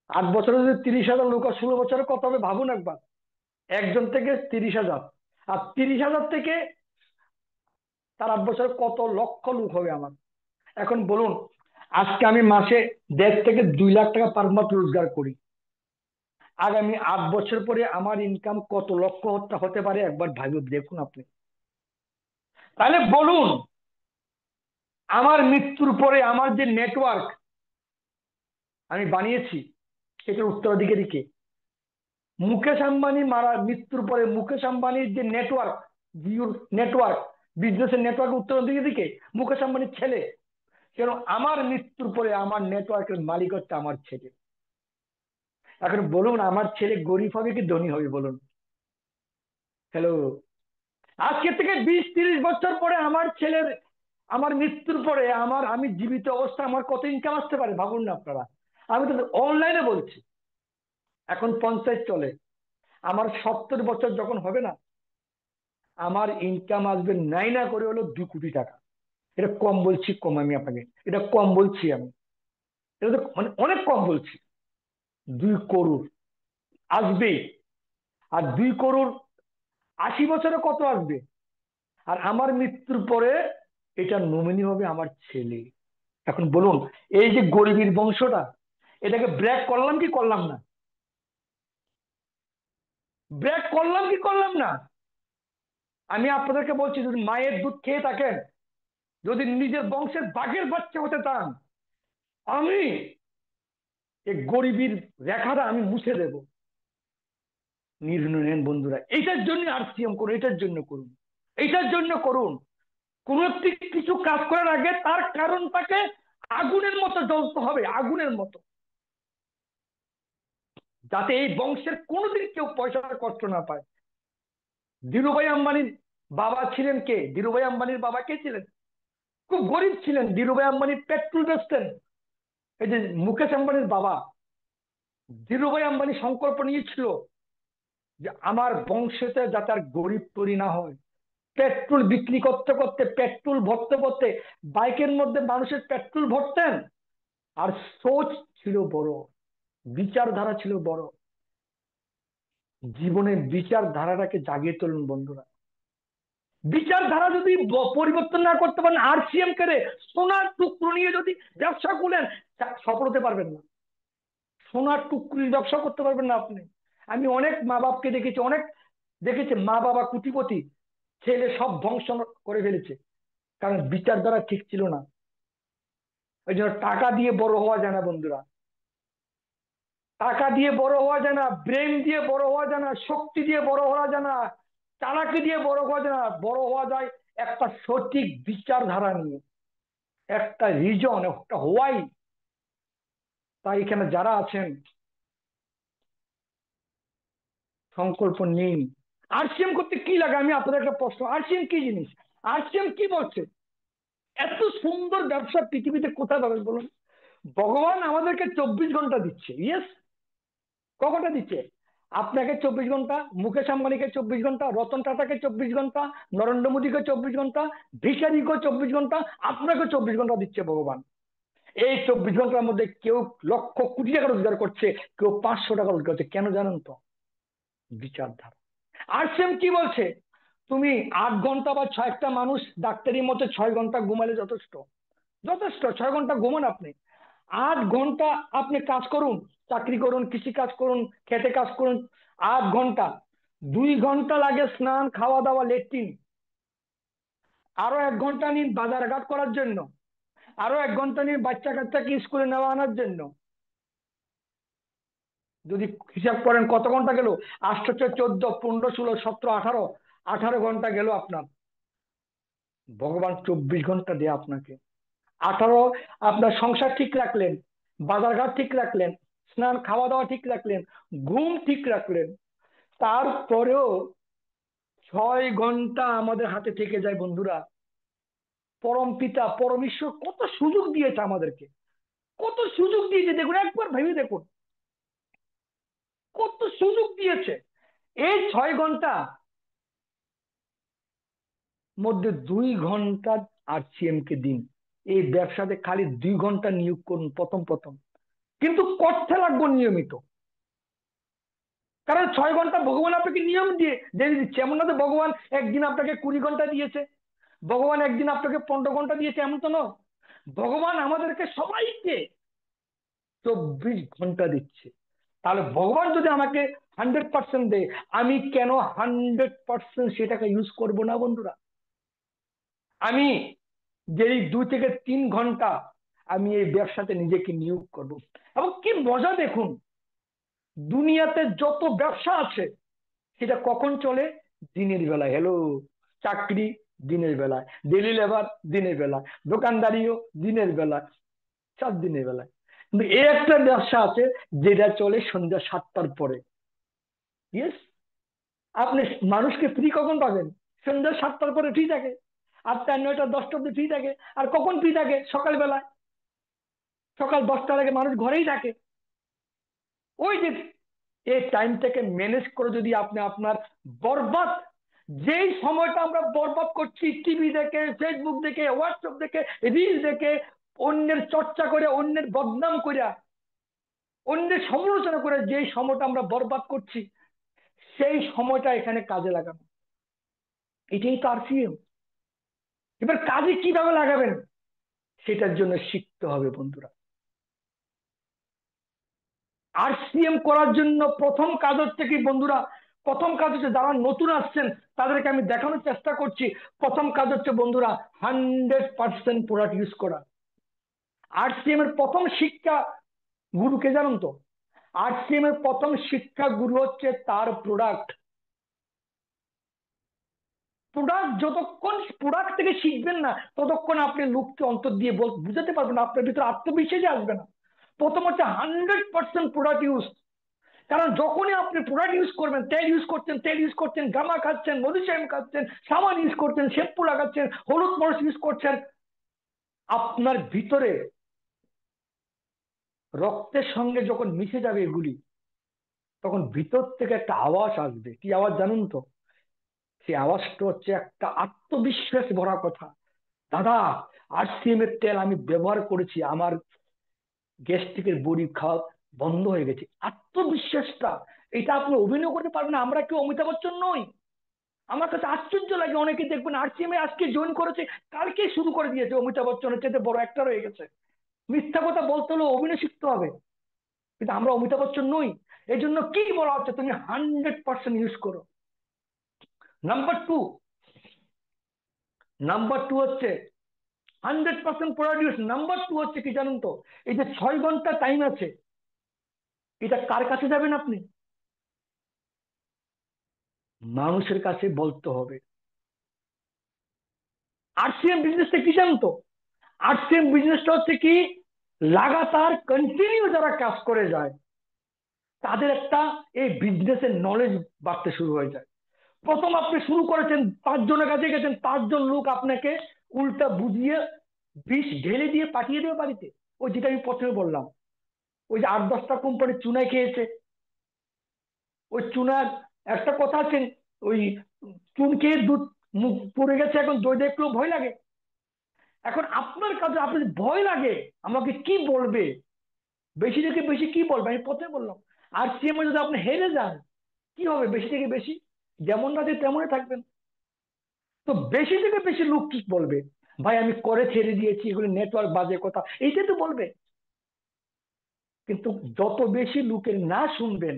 8 বছরে যদি 30,000 লোক হয়, 16 বছরে কত হবে ভাবুন একবার। একজন থেকে 30,000, আর 30,000 থেকে তার 8 বছরে কত লক্ষ লোক হবে আমার। এখন বলুন, আজকে আমি মাসে 1.5 থেকে 2 লাখ টাকা পার মান্থ রোজগার করি। আগামী 8 বছর পরে আমার ইনকাম কত লক্ষ হতে পারে একবার ভাবে দেখুন আপনি। তাহলে বলুন, আমার মৃত্যুর পরে আমার যে নেটওয়ার্ক আমি বানিয়েছি, সেটার উত্তরাধিকারী কে? মুকেশ আম্বানি মৃত্যুর পরে মুকেশ আম্বানির যে নেটওয়ার্ক, জিওর নেটওয়ার্ক, বিজনেসের নেটওয়ার্ক উত্তরাধিকারী কে? মুকেশ আম্বানির ছেলে। কেন? আমার মৃত্যুর পরে আমার নেটওয়ার্কের মালিক হচ্ছে আমার ছেলে। এখন বলুন, আমার ছেলে গরিব হবে কি ধনী হবে বলুন? হ্যালো, আজকে থেকে 20-30 বছর পরে আমার ছেলের, আমার মৃত্যুর পরে আমি জীবিত অবস্থা আমার কত ইনকাম আসতে পারে ভাবুন না আপনারা। আমি তো অনলাইনে বলছি, এখন পঞ্চায়েত চলে, আমার 70 বছর যখন হবে না, আমার ইনকাম আসবে নাই না করে হলো 2 কোটি টাকা। এটা কম বলছি? কম আমি আপনাকে, এটা কম বলছি আমি, এটা তো মানে অনেক কম বলছি। 2 করোড় আসবে। আর 2 করোড় 80 বছরে কত আসবে? আর আমার মৃত্যুর পরে এটা নমিনি হবে আমার ছেলে। এখন বলুন, এই যে গরিবের বংশটা, এটাকে ব্রেক করলাম কি করলাম না? ব্রেক করলাম কি করলাম না? আমি আপনাদেরকে বলছি, যদি মায়ের দুধ খেয়ে থাকেন, যদি নিজের বংশের বাঘের বাচ্চা হতে চান, আমি এই গরিবের রেখাটা আমি মুছে দেব। নির্ণয় নেন বন্ধুরা, এইটার জন্য আরসিএম করুন, এটার জন্য করুন, এইটার জন্য করুন। কোন একটি কিছু কাজ করার আগে তার কারণটাকে আগুনের মতো জ্বলতে হবে, আগুনের মতো, যাতে এই বংশের কোনোদিন কেউ পয়সার কষ্ট না পায়। ধীরুভাই আম্বানির বাবা ছিলেন কে? ধীরুভাই আম্বানির বাবা কে ছিলেন? খুব গরিব ছিলেন। ধীরুভাই আম্বানি পেট্রোল বেচতেন। এই যে মুকেশ আম্বানির বাবা, ধীরুভাই আম্বানি সংকল্প নিয়েছিল যে আমার বংশেতে যাতে আর গরিব তৈরি না হয়। পেট্রোল বিক্রি করতে করতে, পেট্রোল ভরতে ভরতে, বাইকের মধ্যে মানুষের পেট্রোল ভরতেন। আর সোচ ছিল বড়, বিচারধারা ছিল বড়। জীবনের বিচারধারাটাকে জাগিয়ে তুলুন বন্ধুরা। বিচারধারা যদি পরিবর্তন না করতে পারেন, আরসিএম করে সোনার টুকরো নিয়ে যদি ব্যবসা খুলেন, সফল হতে পারবেন না। সোনার টুকরির ব্যবসা করতে পারবেন না আপনি। আমি অনেক মা বাপকে দেখেছি, অনেক দেখেছি মা বাবা কোটিপতি, ছেলে সব ধ্বংস করে ফেলেছে, কারণ বিচার দ্বারা ঠিক ছিল না। ওই জন্য টাকা দিয়ে বড় হওয়া যায় না বন্ধুরা, টাকা দিয়ে বড় হওয়া যায় না, ব্রেন দিয়ে বড় হওয়া যায় না, শক্তি দিয়ে বড় হওয়া যায় না, চালাকি দিয়ে বড় হওয়া যায় না। বড় হওয়া যায় একটা সঠিক বিচারধারা নিয়ে, একটা রিজন, একটা হোয়াই। তাই এখানে যারা আছেন সংকল্প নিন। আরসিএম করতে কি লাগে, আমি আপনাদের একটা প্রশ্ন, আরসিএম কি জিনিস? আরসিএম কি বলছে? এত সুন্দর ব্যবসা পৃথিবীতে কোথায় পাবেন বলুন? ভগবান আমাদেরকে 24 ঘন্টা দিচ্ছে, ইয়েস। কটা দিচ্ছে? আপনাকে 24 ঘন্টা, মুকেশ আম্বানিকে 24 ঘন্টা, রতন টাটাকে 24 ঘন্টা, নরেন্দ্র মোদীকে 24 ঘন্টা, ভিখারিকে 24 ঘন্টা, আপনাকে 24 ঘন্টা দিচ্ছে ভগবান। এই 24 ঘন্টার মধ্যে কেউ লক্ষ কোটি টাকা রোজগার করছে, কেউ 500 টাকা রোজগার করছে। কেন জানেন তো? বিচারধারা। আর সেম কি বলছে? তুমি 8 ঘন্টা বা একটা মানুষ ডাক্তারি মতে 6 ঘন্টা ঘুমালে যথেষ্ট। যথেষ্ট 6 ঘন্টা ঘুমান আপনি। 8 ঘন্টা আপনি কাজ করুন, চাকরি করুন, কৃষি কাজ করুন, খেতে কাজ করুন। 8 ঘন্টা, 2 ঘন্টা লাগে স্নান, খাওয়া দাওয়া, লেট্রিন। আরো 1 ঘন্টা নিন বাজারঘাট করার জন্য। আরো 1 ঘন্টা নিন বাচ্চা কাচ্চাকে স্কুলে নেওয়া আনার জন্য। যদি হিসাব করেন কত ঘন্টা গেল? 8 14 15 16 17 18, 18 ঘন্টা গেল আপনার। ভগবান 24 ঘন্টা দেয় আপনাকে। 18 আপনার সংসার ঠিক রাখলেন, বাজারঘাট ঠিক রাখলেন, স্নান খাওয়া দাওয়া ঠিক রাখলেন, ঘুম ঠিক রাখলেন। তারপরেও 6 ঘন্টা আমাদের হাতে থেকে যায় বন্ধুরা। পরম পিতা পরমেশ্বর কত সুযোগ দিয়েছে আমাদেরকে, কত সুযোগ দিয়েছে দেখুন, একবার ভেবে দেখুন কত সুযোগ দিয়েছে। এই 6 ঘন্টা মধ্যে 2 ঘন্টা আরসিএম কে দিন। এই ব্যবসাতে খালি 2 ঘন্টা নিয়োগ করুন প্রথম প্রথম, কিন্তু করতে লাগবে নিয়মিত। কারণ 6 ঘন্টা ভগবান আপনাকে নিয়ম দিয়ে দিয়ে দিচ্ছে, এমন না যে ভগবান একদিন আপনাকে 20 ঘন্টা দিয়েছে, ভগবান একদিন আপনাকে 15 ঘন্টা দিয়েছে, এমন তো নয়। ভগবান আমাদেরকে সবাইকে 24 ঘন্টা দিচ্ছে। তাহলে ভগবান যদি আমাকে 100% দেয়, আমি কেন 100% সেটাকে ইউজ করব না বন্ধুরা? আমি যেই 2 থেকে 3 ঘন্টা আমি এই ব্যবসাতে নিজেকে নিয়োগ করব। এবং কি মজা দেখুন, দুনিয়াতে যত ব্যবসা আছে সেটা কখন চলে? দিনের বেলায়। হ্যালো, চাকরি দিনের বেলায়, ডেলি লেবার দিনের বেলায়, দোকানদারিও দিনের বেলায়, সব দিনের বেলায়। কিন্তু এই একটা ব্যবসা আছে যেটা চলে সন্ধ্যা 7টার পরে। ইয়েস, আপনি মানুষকে ফ্রি কখন পাবেন? সন্ধ্যা 7টার পরে ফ্রি থাকে, 8টা 9টা 10টা অব্দি ফ্রি থাকে। আর কখন ফ্রি থাকে? সকালবেলায়। সকাল 10টার আগে মানুষ ঘরেই থাকে। ওই যে এই টাইমটাকে ম্যানেজ করে যদি আপনি আপনার বরবাদ, যেই সময়টা আমরা বরবাদ করছি টিভি দেখে, ফেসবুক দেখে, হোয়াটসঅ্যাপ দেখে, রিল দেখে, অন্যের চর্চা করে, অন্যের বদনাম করে, অন্যের সমালোচনা করে যেই সময়টা আমরা বরবাদ করছি, সেই সময়টা এখানে কাজে লাগানো। এটাই তো আরসিএম। এবার কাজে কিভাবে লাগাবেন সেটার জন্য শিখতে হবে বন্ধুরা। আরসিএম করার জন্য প্রথম কাজ হচ্ছে কি বন্ধুরা? প্রথম কাজ হচ্ছে, যারা নতুন আসছেন তাদেরকে আমি দেখানোর চেষ্টা করছি। প্রথম কাজ হচ্ছে বন্ধুরা 100% প্রোডাক্ট ইউজ করা। আরসিএম এর প্রথম শিক্ষা গুরু কে জানুন তো? আরসিএম এর প্রথম শিক্ষা গুরু হচ্ছে তার প্রোডাক্ট। প্রোডাক্ট যতক্ষণ প্রোডাক্ট থেকে শিখবেন না, ততক্ষণ আপনি লোককে অন্তর দিয়ে বুঝাতে পারবেন না, আপনার ভিতরে আত্মবিশ্বাসই আসবে না। প্রথম হচ্ছে 100% প্রোডাক্ট ইউজ। কারণ যখনই আপনি প্রোডাক্ট ইউজ করবেন, তেল ইউজ করছেন, গামা খাচ্ছেন, মধুচাইম খাচ্ছেন, সাবান ইউজ করছেন, শ্যাম্পু লাগাচ্ছেন, হলুদ মরিচ ইউজ করছেন, আপনার ভিতরে রক্তের সঙ্গে যখন মিশে যাবে এগুলি, তখন ভিতর থেকে একটা আওয়াজ আসবে। কি আওয়াজ জানুন তো? সেই আওয়াজটা হচ্ছে একটা আত্মবিশ্বাস ভরা কথা। দাদা, আরসিএম এর তেল আমি ব্যবহার করেছি, আমার গ্যাস্ট্রিকের বড়ি খাওয়া বন্ধ হয়ে গেছে। আত্মবিশ্বাসটা, এটা আপনি অভিনয় করতে পারবেন না। আমরা কেউ অমিতাভ বচ্চন নই। আমার কাছে আশ্চর্য লাগে, অনেকে দেখবেন আরসিএম এ আজকে জয়েন করেছে, কালকে শুরু করে দিয়েছে অমিতাভ বচ্চনের চেয়ে বড় অ্যাক্টর হয়ে গেছে। মিথ্যা কথা বলতে হলে অভিনয় শিখতে হবে। কিন্তু আমরা অমিতাভ বচ্চন নই। এই জন্য কি বলা হচ্ছে, তুমি 100% ইউজ করো। নাম্বার টু, হচ্ছে 100% প্রডিউস। নাম্বার টু হচ্ছে কি জানেন তো, এই যে 6 ঘন্টা টাইম আছে, এটা কার কাছে যাবেন আপনি? মানুষের কাছে বলতে হবে। আরসিএম বিজনেসটা কি জানেন তো, আরসিএম বিজনেসটা হচ্ছে কি, লাগাতার কন্টিনিউ যারা কাজ করে যায় তাদের একটা এই বিজনেসের নলেজ বাড়তে শুরু হয়ে যায়। প্রথম আপনি শুরু করেছেন, 5 জনের কাছে গেছেন, 5 জন লোক আপনাকে উল্টা বুঝিয়ে বিষ ঢেলে দিয়ে পাঠিয়ে দেবে বাড়িতে। ওই যেটা আমি প্রথমে বললাম, ওই যে 8-10টা কোম্পানি চুনায় খেয়েছে, ওই চুনার একটা কথা আছে, ওই চুন খেয়ে দুধ মুখ পড়ে গেছে, এখন দই দেখলেও ভয় লাগে। এখন আপনার কাছে, আপনার যদি ভয় লাগে আমাকে কি বলবে, বেশি থেকে বেশি কি বলবে, আমি প্রথমে বললাম। আর সিএম যদি আপনি হেরে যান, কি হবে? বেশি থেকে বেশি যেমন রাজে তেমনই থাকবেন। তো বেশি থেকে বেশি লোক কি বলবে, ভাই আমি করে ছেড়ে দিয়েছি, এগুলো নেটওয়ার্ক বাজে কথা, এইটাই তো বলবে। কিন্তু যত বেশি লোকের না শুনবেন,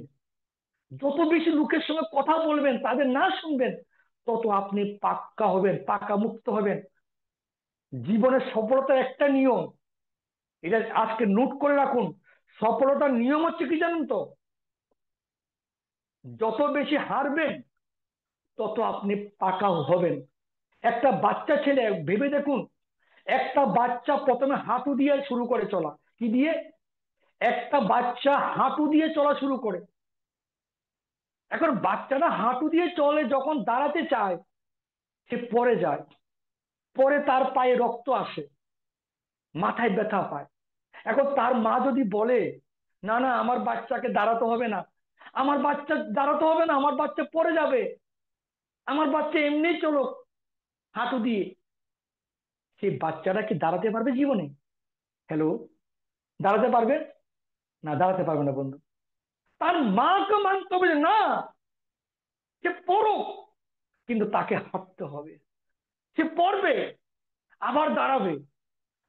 যত বেশি লোকের সঙ্গে কথা বলবেন, তাদের না শুনবেন, তত আপনি পাক্কা হবেন, পাকা মুক্ত হবেন। জীবনের সফলতার একটা নিয়ম, এটা আজকে নোট করে রাখুন। সফলতার নিয়ম হচ্ছে কি জানেন তো, যত বেশি হারবেন তত আপনি পাকা হবেন। একটা বাচ্চা ছেলে ভেবে দেখুন, একটা বাচ্চা প্রথমে হাঁটু দিয়ে শুরু করে চলা, কি দিয়ে? একটা বাচ্চা হাঁটু দিয়ে চলা শুরু করে। এখন বাচ্চাটা হাঁটু দিয়ে চলে, যখন দাঁড়াতে চায় সে পড়ে যায়, পরে তার পায়ে রক্ত আসে, মাথায় ব্যথা পায়। এখন তার মা যদি বলে, না না আমার বাচ্চাকে দাঁড়াতে হবে না, আমার বাচ্চা দাঁড়াতে হবে না, আমার বাচ্চা পড়ে যাবে, আমার বাচ্চা এমনি চলো হাঁটু দিয়ে, সেই বাচ্চাটা কি দাঁড়াতে পারবে জীবনে? হ্যালো, দাঁড়াতে পারবে? না, দাঁড়াতে পারবে না বন্ধু। তার মাকে মানতে হবে যে না, সে পড়ো, কিন্তু তাকে হাঁটতে হবে। সে পড়বে, আবার দাঁড়াবে,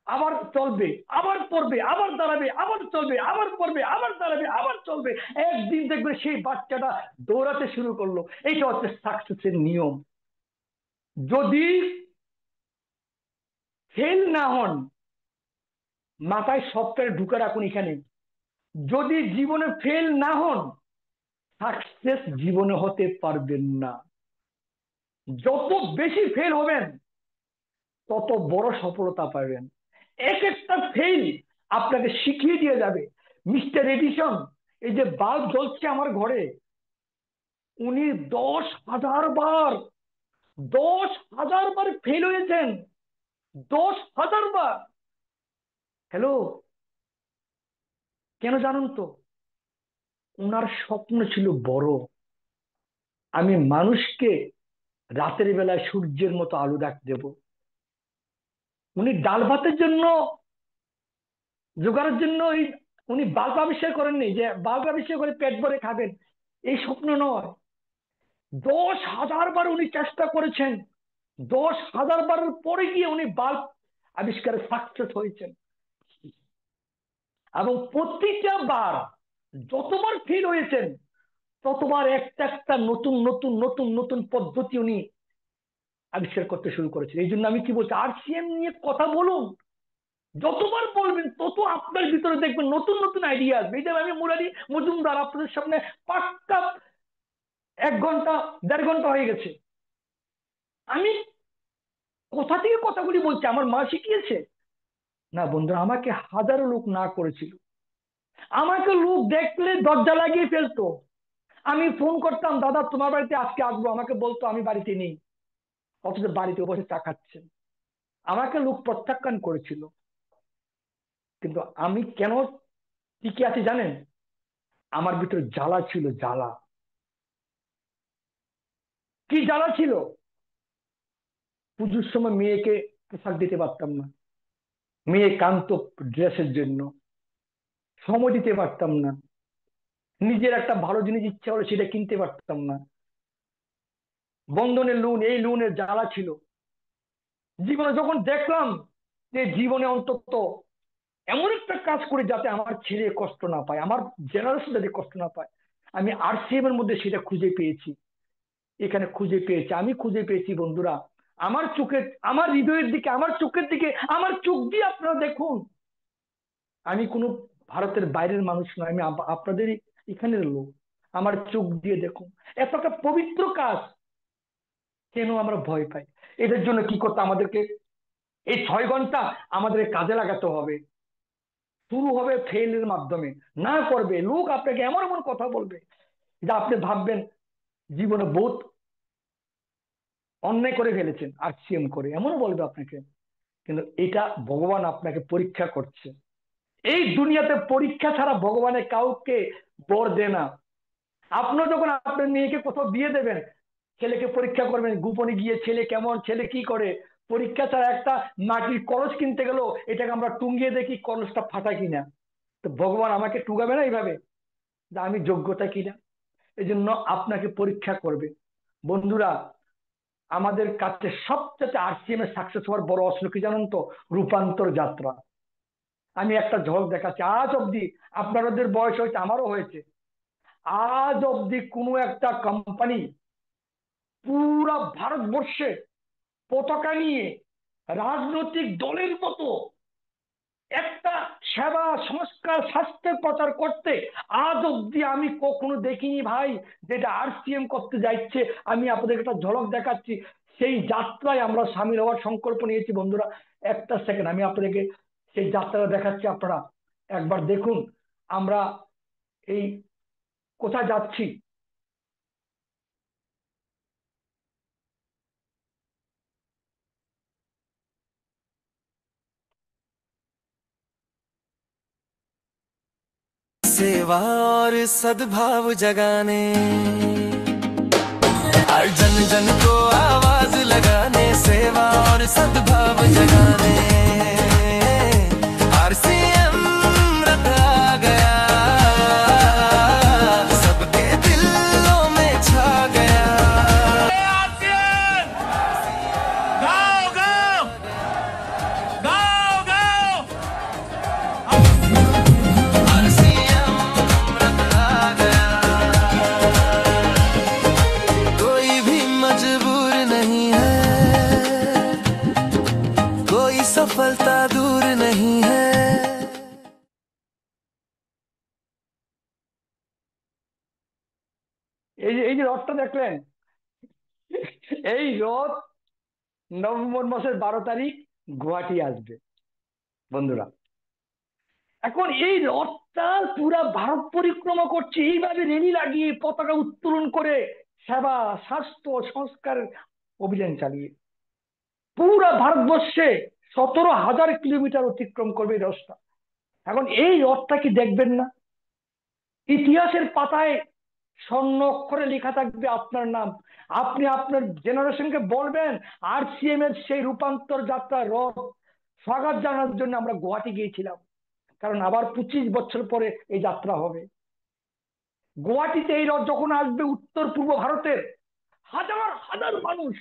আবার চলবে, আবার পড়বে, আবার দাঁড়াবে, আবার চলবে, আবার পড়বে, আবার দাঁড়াবে, আবার চলবে। একদিন দেখবে সেই বাচ্চাটা দৌড়াতে শুরু করলো। এইটা হচ্ছে সাকসেসের নিয়ম। যদি ফেল না হন, মাথায় সফটওয়্যার ঢুকে রাখুন এখানে, যদি জীবনে ফেল না হন, সাকসেস জীবনে হতে পারবেন না। যত বেশি ফেল হবেন তত বড় সফলতা পাবেন। এক একটা ফেল আপনাকে শিখিয়ে দিয়ে যাবে। মিস্টার এডিসন, এই যে বাল্ব জ্বলছে আমার ঘরে, উনি 10,000 বার, 10,000 বার ফেল হয়েছেন, 10,000 বার। হ্যালো, কেন জানুন তো? ওনার স্বপ্ন ছিল বড়, আমি মানুষকে রাতের বেলায় সূর্যের মতো আলো দেব। উনি ডাল ভাতের জন্য জোগাড়ের জন্য উনি বাল্ব আবিষ্কার করেননি যে বাল্ব আবিষ্কার করে পেট ভরে খাবেন, এই স্বপ্ন নয়। 10,000 বার উনি চেষ্টা করেছেন, 10,000 বারের পরে গিয়ে উনি বাল্ব আবিষ্কারে সাকসেস হয়েছেন। এবং প্রতিটা বার যতবার ফেল হয়েছেন, ততবার একটা একটা নতুন নতুন নতুন নতুন পদ্ধতি উনি আবিষ্কার করতে শুরু করেছেন। এই জন্য আমি কি বলছি, আরসিএম নিয়ে কথা বলুন, যতবার বলবেন তত আপনার ভিতরে দেখবেন নতুন নতুন আইডিয়া আসবে। এই যে আমি মুরারি মজুমদার আপনাদের সামনে পাক্কা 1 ঘন্টা 1.5 ঘন্টা হয়ে গেছে, আমি কোথা থেকে কথাগুলি বলছি, আমার মা শিখিয়েছে? না বন্ধুরা, আমাকে হাজারো লোক না করেছিল, আমাকে লোক দেখলে দরজা লাগিয়ে ফেলতো। আমি ফোন করতাম, দাদা তোমার বাড়িতে আজকে আসবো, আমাকে বলতো আমি বাড়িতে নেই, অথচ বাড়িতে বসে চা খাচ্ছেন। আমাকে লোক প্রত্যাখ্যান করেছিল, কিন্তু আমি কেন টিকে আছি জানেন? আমার ভিতরে জ্বালা ছিল, জ্বালা। কি জ্বালা ছিল? পুজোর সময় মেয়েকে পোশাক দিতে পারতাম না, মেয়ে কান্ত ড্রেসের জন্য, সময় দিতে পারতাম না, নিজের একটা ভালো জিনিস ইচ্ছা হলে সেটা কিনতে পারতাম না, বন্ধনের লোন, এই লোনের জ্বালা ছিল। জীবনে যখন দেখলাম যে জীবনে অন্তত এমন একটা কাজ করে যাতে আমার ছেলে কষ্ট না পায়, আমার জেনারেশন যাতে কষ্ট না পায়। আমি আরসিএম এর মধ্যে সেটা খুঁজে পেয়েছি, এখানে খুঁজে পেয়েছি, আমি খুঁজে পেয়েছি বন্ধুরা। আমার চোখের, আমার হৃদয়ের দিকে, আমার চোখের দিকে, আমার চোখ দিয়ে আপনারা দেখুন। আমি কোনো ভারতের বাইরের মানুষ নয়, আমি আপনাদেরই এখানের লোক। আমার চোখ দিয়ে দেখুন, এত একটা পবিত্র কাজ কেন আমরা ভয় পাই? এদের জন্য কি করতে আমাদেরকে? এই 6 ঘন্টা আমাদের কাজে লাগাতে হবে। শুরু হবে ফেলের মাধ্যমে, না করবে লোক আপনাকে এমন এমন কথা বলবে যা আপনি ভাববেন জীবনে বহুত অন্যায় করে ফেলেছেন আরসিএম করে, এমনও বলবে আপনাকে। কিন্তু এটা ভগবান আপনাকে পরীক্ষা করছে। এই দুনিয়াতে পরীক্ষা ছাড়া ভগবানের কাউকে বর দেয় না। আপনিও যখন আপনার মেয়েকে কোথাও বিয়ে দেবেন, ছেলেকে পরীক্ষা করবেন গোপনে গিয়ে, ছেলে কেমন, ছেলে কি করে। পরীক্ষা ছাড়া একটা মাটির কলস কিনতে গেলেও এটাকে আমরা টুঙ্গিয়ে দেখি কলসটা ফাটা কিনা। তো ভগবান আমাকে টুকাবে না এইভাবে যে আমি যোগ্যতা কিনা? এই জন্য আপনাকে পরীক্ষা করবে। বন্ধুরা, আমাদের কাছে সবচেয়ে আরসিএম এ সাকসেস হওয়ার বড় অস্ত্র কি জানেন তো? রূপান্তর যাত্রা। আমি একটা ঝলক দেখাচ্ছি। আজ অব্দি, আপনাদের বয়স হয়েছে, আমারও হয়েছে, আজ অব্দি কোনো একটা কোম্পানি পুরা ভারতবর্ষে পতাকা নিয়ে রাজনৈতিক দলের মতো একটা সেবা সংস্কার স্বাস্থ্যের প্রচার করতে আজ অব্দি আমি কখনো দেখিনি ভাই। যেটা আরসিএম করতে যাচ্ছে, আমি আপনাদের একটা ঝলক দেখাচ্ছি। সেই যাত্রায় আমরা সামিল হওয়ার সংকল্প নিয়েছি বন্ধুরা। একটা সেকেন্ড আমি আপনাদেরকে সেই যাত্রাটা দেখাচ্ছি, আপনারা একবার দেখুন আমরা এই কোথায় যাচ্ছি। सेवा और सद्भाव जगाने, हर जन जन को आवाज लगाने, सेवा और सद्भाव जगाने, आरसीएम रथ आ गया, सबके दिलों में छा गया। गाओ गाओ गाओ गाओ, आरसीएम रथ आ गया। कोई भी मजबूर नहीं है, कोई सफलता दूर नहीं है। এই যে রথটা দেখলেন, এই রথ নভেম্বর মাসের 12 তারিখ গুয়াহাটি আসবে বন্ধুরা। এখন এই রথটা পুরা ভারত পরিক্রমা করছে এইভাবে রেলি লাগিয়ে পতাকা উত্তোলন করে, সেবা স্বাস্থ্য সংস্কার অভিযান চালিয়ে পুরা ভারতবর্ষে 17,000 কিলোমিটার অতিক্রম করবে এই রথটা। এখন এই রথটা কি দেখবেন না? ইতিহাসের পাতায় স্বর্ণ অক্ষরে লেখা থাকবে আপনার নাম। আপনি আপনার জেনারেশনকে বলবেন আরসিএম এর সেই রূপান্তর যাত্রা রথ স্বাগত জানানোর জন্য আমরা গুয়াহাটি গিয়েছিলাম। কারণ আবার 25 বছর পরে এই যাত্রা হবে। গুয়াহাটিতে এই রথ যখন আসবে, উত্তর পূর্ব ভারতের হাজার হাজার মানুষ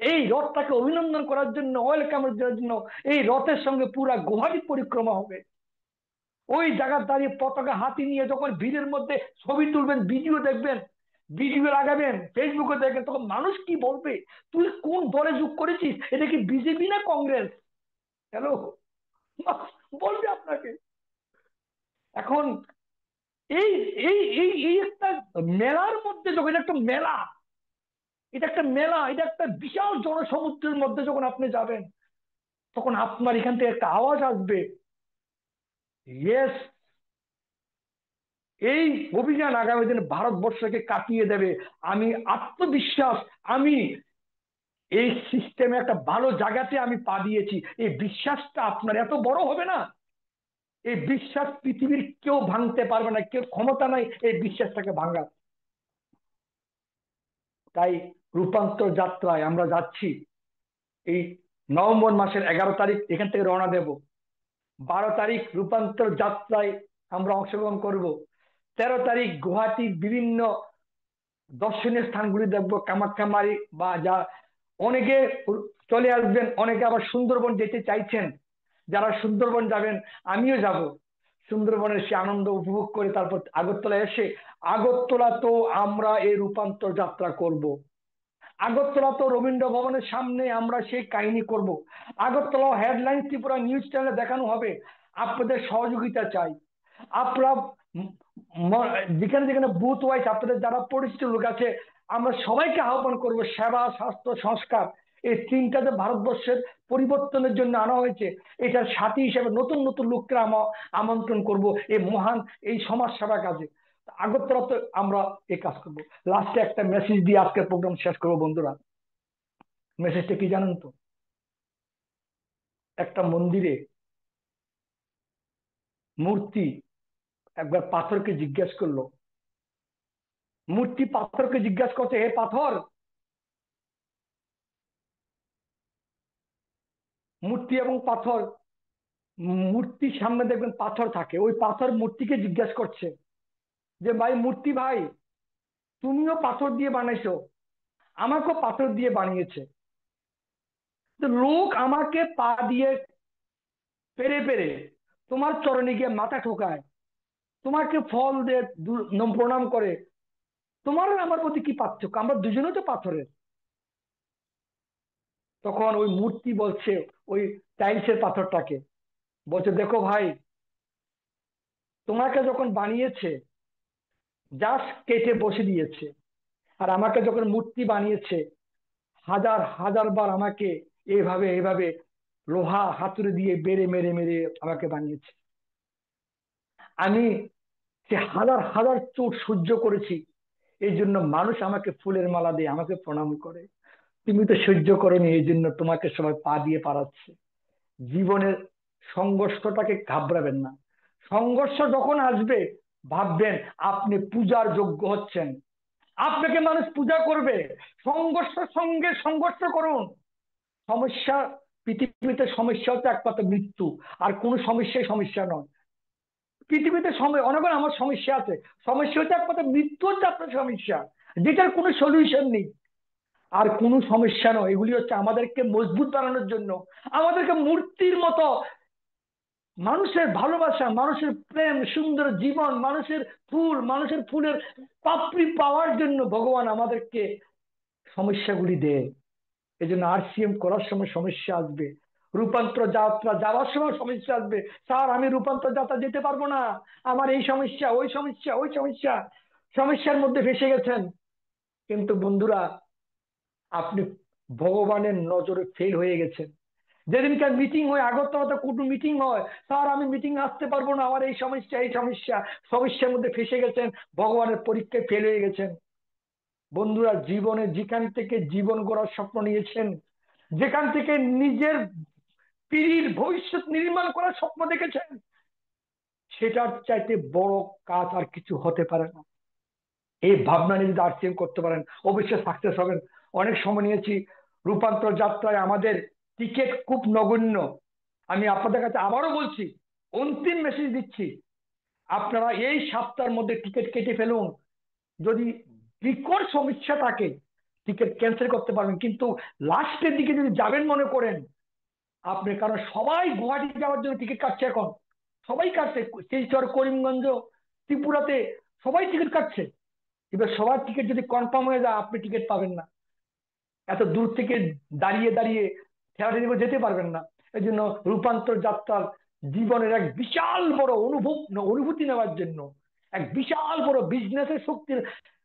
এই রথটাকে অভিনন্দন করার জন্য, ওয়েলকামের জন্য এই রথের সঙ্গে পুরা গুয়াহাটি পরিক্রমা হবে। ওই জায়গার দাঁড়িয়ে পতাকা হাতি নিয়ে যখন ভিড়ের মধ্যে ছবি তুলবেন, ভিডিও দেখবেন, ভিডিও লাগাবেন ফেসবুকে দেখবেন, তখন মানুষ কি বলবে? তুই কোন দলে যোগ করেছিস? এটা কি বিজেপি না কংগ্রেস? হ্যালো, বলবে আপনাকে। এখন এই এই এই এই একটা মেলার মধ্যে, যখন একটা মেলা, এটা একটা মেলা, এটা একটা বিশাল জনসমুদ্রের মধ্যে যখন আপনি যাবেন, তখন আপনার এখান থেকে একটা আওয়াজ আসবে, ইয়েস, এই অভিযান আগামী দিনে ভারতবর্ষকে কাটিয়ে দেবে। আমি আত্মবিশ্বাস, আমি এই সিস্টেমে একটা ভালো জায়গাতে আমি পা দিয়েছি। এই বিশ্বাসটা আপনার এত বড় হবে না, এই বিশ্বাস পৃথিবীর কেউ ভাঙতে পারবে না, কেউ ক্ষমতা নাই এই বিশ্বাসটাকে ভাঙার। তাই রূপান্তর যাত্রায় আমরা যাচ্ছি। এই নভেম্বর মাসের 11 তারিখ এখান থেকে রওনা দেব। 12 তারিখ রূপান্তর যাত্রায় আমরা অংশগ্রহণ করব। 13 তারিখ গুয়াহাটির বিভিন্ন দর্শনীয় স্থানগুলি দেখবো, কামাখ্যামারি বা যা, অনেকে চলে আসবেন, অনেকে আবার সুন্দরবন যেতে চাইছেন। যারা সুন্দরবন যাবেন, আমিও যাব, সুন্দরবনের সে আনন্দ উপভোগ করে তারপর আগরতলা এসে, আগরতলা তো আমরা এই রূপান্তর যাত্রা করব। আগরতলা তো রবীন্দ্র ভবনের সামনে আমরা সেই কাহিনী করব। আগরতলা হেডলাইন ত্রিপুরা নিউজ চ্যানেলে দেখানো হবে। আপনাদের সহযোগিতা চাই। আপনারা যেখানে যেখানে বুথ ওয়াইজ আপনাদের যারা পরিচিত লোক আছে, আমরা সবাইকে আহ্বান করব। সেবা, স্বাস্থ্য, সংস্কার, এই তিনটা যে ভারতবর্ষের পরিবর্তনের জন্য আনা হয়েছে, এটার সাথী হিসেবে নতুন নতুন লোককে আমন্ত্রণ করব এই মহান এই সমাজ সেবা কাজে। আগরতলাতে আমরা এই কাজ করবো। লাস্টে একটা মেসেজ দিয়ে আজকের প্রোগ্রাম শেষ করবো বন্ধুরা। মেসেজটা কি জানেন তো? একটা মন্দিরে মূর্তি একবার পাথরকে জিজ্ঞেস করলো, মূর্তি পাথরকে জিজ্ঞাসা করছে, হে পাথর, মূর্তি এবং পাথর, মূর্তির সামনে দেখবেন পাথর থাকে, ওই পাথর মূর্তিকে জিজ্ঞাসা করছে যে ভাই মূর্তি ভাই, তুমিও পাথর দিয়ে বানাইছো, আমাকেও পাথর দিয়ে বানিয়েছে, তো লোক আমাকে পা দিয়ে পেরে পেরে তোমার চরণে গিয়ে মাথা ঠোকায়, তোমাকে ফল দিয়ে প্রণাম করে, তোমার আর আমার প্রতি কি পার্থক্য? আমরা দুজনেই তো পাথরের। তখন ওই মূর্তি বলছে ওই টাইলসের পাথরটাকে, বলছে দেখো ভাই, তোমাকে যখন বানিয়েছে জাস্ট কেটে বসে দিয়েছে, আর আমাকে যখন মূর্তি বানিয়েছে হাজার হাজার বার আমাকে এভাবে এভাবে লোহা হাতুড়ি দিয়ে বেড়ে মেরে মেরে আমাকে বানিয়েছে। আমি সে হাজার হাজার চোট সহ্য করেছি, এই জন্য মানুষ আমাকে ফুলের মালা দিয়ে আমাকে প্রণাম করে। তুমি তো সহ্য করোনি, এই জন্য তোমাকে সবাই পা দিয়ে পারাচ্ছে। জীবনের সংঘর্ষটাকে ঘাবড়াবেন না। সংঘর্ষ যখন আসবে ভাববেন আপনি পূজার যোগ্য হচ্ছেন, আপনাকে মানুষ পূজা করবে। সংঘর্ষের সঙ্গে সংঘর্ষ করুন। সমস্যা, পৃথিবীতে সমস্যা হচ্ছে একমাত্র মৃত্যু, আর কোন সমস্যাই সমস্যা নয়। পৃথিবীতে অনেক আমার সমস্যা আছে, সমস্যা হচ্ছে একমাত্র মৃত্যু হচ্ছে আপনার সমস্যা, যেটার কোনো সলিউশন নেই। আর কোনো সমস্যা নয়, এগুলি হচ্ছে আমাদেরকে মজবুত বানানোর জন্য, আমাদেরকে মূর্তির মতো মানুষের ভালোবাসা, মানুষের প্রেম, সুন্দর জীবন, মানুষের ফুল, মানুষের ফুলের পাপড়ি পাওয়ার জন্য ভগবান আমাদেরকে সমস্যাগুলি দেয়। এই জন্য আরসিএম করার সময় সমস্যা আসবে, রূপান্তর যাত্রা যাওয়ার সময় সমস্যা আসবে। স্যার আমি রূপান্তর যাত্রা যেতে পারবো না, আমার এই সমস্যা, ওই সমস্যা, ওই সমস্যা, সমস্যার মধ্যে ফেসে গেছেন। কিন্তু বন্ধুরা, আপনি ভগবানের নজরে ফেল হয়ে গেছেন। যেদিনকার মিটিং হয়, আগরতলাতে কোনো মিটিং হয়, স্যার আমি মিটিং আসতে পারবো না, আমার এই সমস্যা, এই সমস্যা, সমস্যার মধ্যে ফেসে গেছেন, ভগবানের পরীক্ষায় ফেল হয়ে গেছেন। বন্ধুরা, জীবনে যেখান থেকে জীবন গড়ার স্বপ্ন নিয়েছেন, যেখান থেকে নিজের পিঢ়ির ভবিষ্যৎ নির্মাণ করার স্বপ্ন দেখেছেন, সেটার চাইতে বড় কাজ আর কিছু হতে পারে না। এই ভাবনা নিয়ে যদি আরসিএম করতে পারেন, অবশ্যই সাকসেস হবেন। অনেক সময় নিয়েছি রূপান্তর যাত্রায়, আমাদের টিকিট খুব নগণ্য। আমি আপনাদের কাছে আবারও বলছি, অন্তিম মেসেজ দিচ্ছি, আপনারা এই সপ্তাহের মধ্যে টিকিট কেটে ফেলুন। যদি বিকট সমস্যা থাকে টিকিট ক্যান্সেল করতে পারবেন, কিন্তু লাস্টের দিকে যদি যাবেন মনে করেন আপনি, কারণ সবাই গুয়াহাটি যাওয়ার জন্য টিকিট কাটছে এখন, সবাই কাটছে, শিলচর, করিমগঞ্জ, ত্রিপুরাতে সবাই টিকিট কাটছে। এবার সবার টিকিট যদি কনফার্ম হয়ে যায় আপনি টিকিট পাবেন না, এত দূর থেকে দাঁড়িয়ে দাঁড়িয়ে ঠেলাঠেলি করে যেতে পারবেন না। এই জন্য রূপান্তর যাত্রার জীবনের এক বিশাল বড় অনুভূতি নেওয়ার জন্য, এক বিশাল বড় বিজনেসের শক্তি,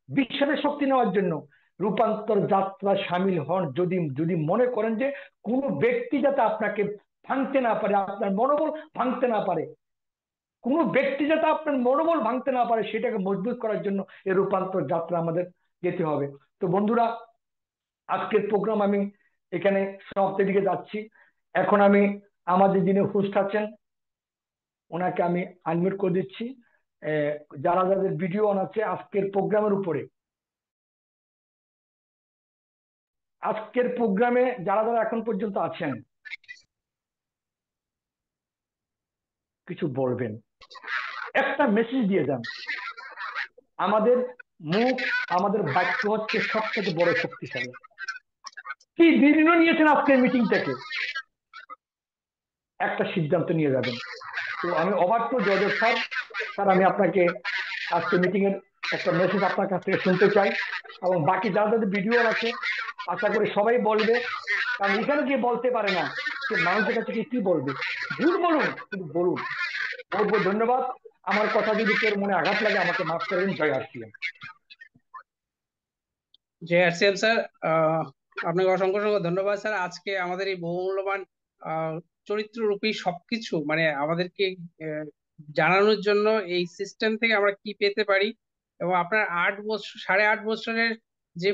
বিশ্বাসের শক্তি নেওয়ার জন্য রূপান্তর যাত্রা সামিল হন। যদি যদি মনে করেন যে কোনো ব্যক্তি যাতে আপনাকে ভাঙতে না পারে, আপনার মনোবল ভাঙতে না পারে, কোনো ব্যক্তি যাতে আপনার মনোবল ভাঙতে না পারে, সেটাকে মজবুত করার জন্য এই রূপান্তর যাত্রা আমাদের যেতে হবে। তো বন্ধুরা, আজকের প্রোগ্রাম আমি এখানে সমাপ্তির দিকে যাচ্ছি। এখন আমি আমাদের যিনি হোস্ট আছেন ওনাকে আমি আনমিউট করে দিচ্ছি। যারা যাদের ভিডিও অন আছে আজকের প্রোগ্রামের উপরে, আজকের প্রোগ্রামে যারা যারা এখন পর্যন্ত আছেন কিছু বলবেন, একটা মেসেজ দিয়ে যান। আমাদের মুখ, আমাদের বাক্য হচ্ছে সব থেকে বড় শক্তিশালী। কি নির্ণয় নিয়েছেন আজকের মিটিং থেকে? একটা সিদ্ধান্ত নিয়ে যাবেন। তো আমি অবাধ্য জয়দেব স্যার, স্যার আমি আপনাকে আজকে মিটিং এর একটা মেসেজ আপনার কাছ থেকে শুনতে চাই, এবং বাকি যাদের ভিডিও আছে আশা করি সবাই বলবে, কারণ এখানে যে বলতে পারে না সে মানুষের কাছে গিয়ে কি বলবে। ভুল বলুন কিন্তু বলুন। বহুত বহুত ধন্যবাদ। আমার কথা যদি কেউ মনে আঘাত লাগে আমাকে মাফ করবেন। জয় আসছিলেন। J R C M sir, আপনাকে অসংখ্য অসংখ্য ধন্যবাদ স্যার। আজকে আমাদের এই বহুমূল্যবান চরিত্ররূপী সবকিছু মানে আমাদেরকে আহ, জানানোর জন্য এই সিস্টেম থেকে আমরা কি পেতে পারি, এবং আপনার 8 বছর 8.5 বছরের যে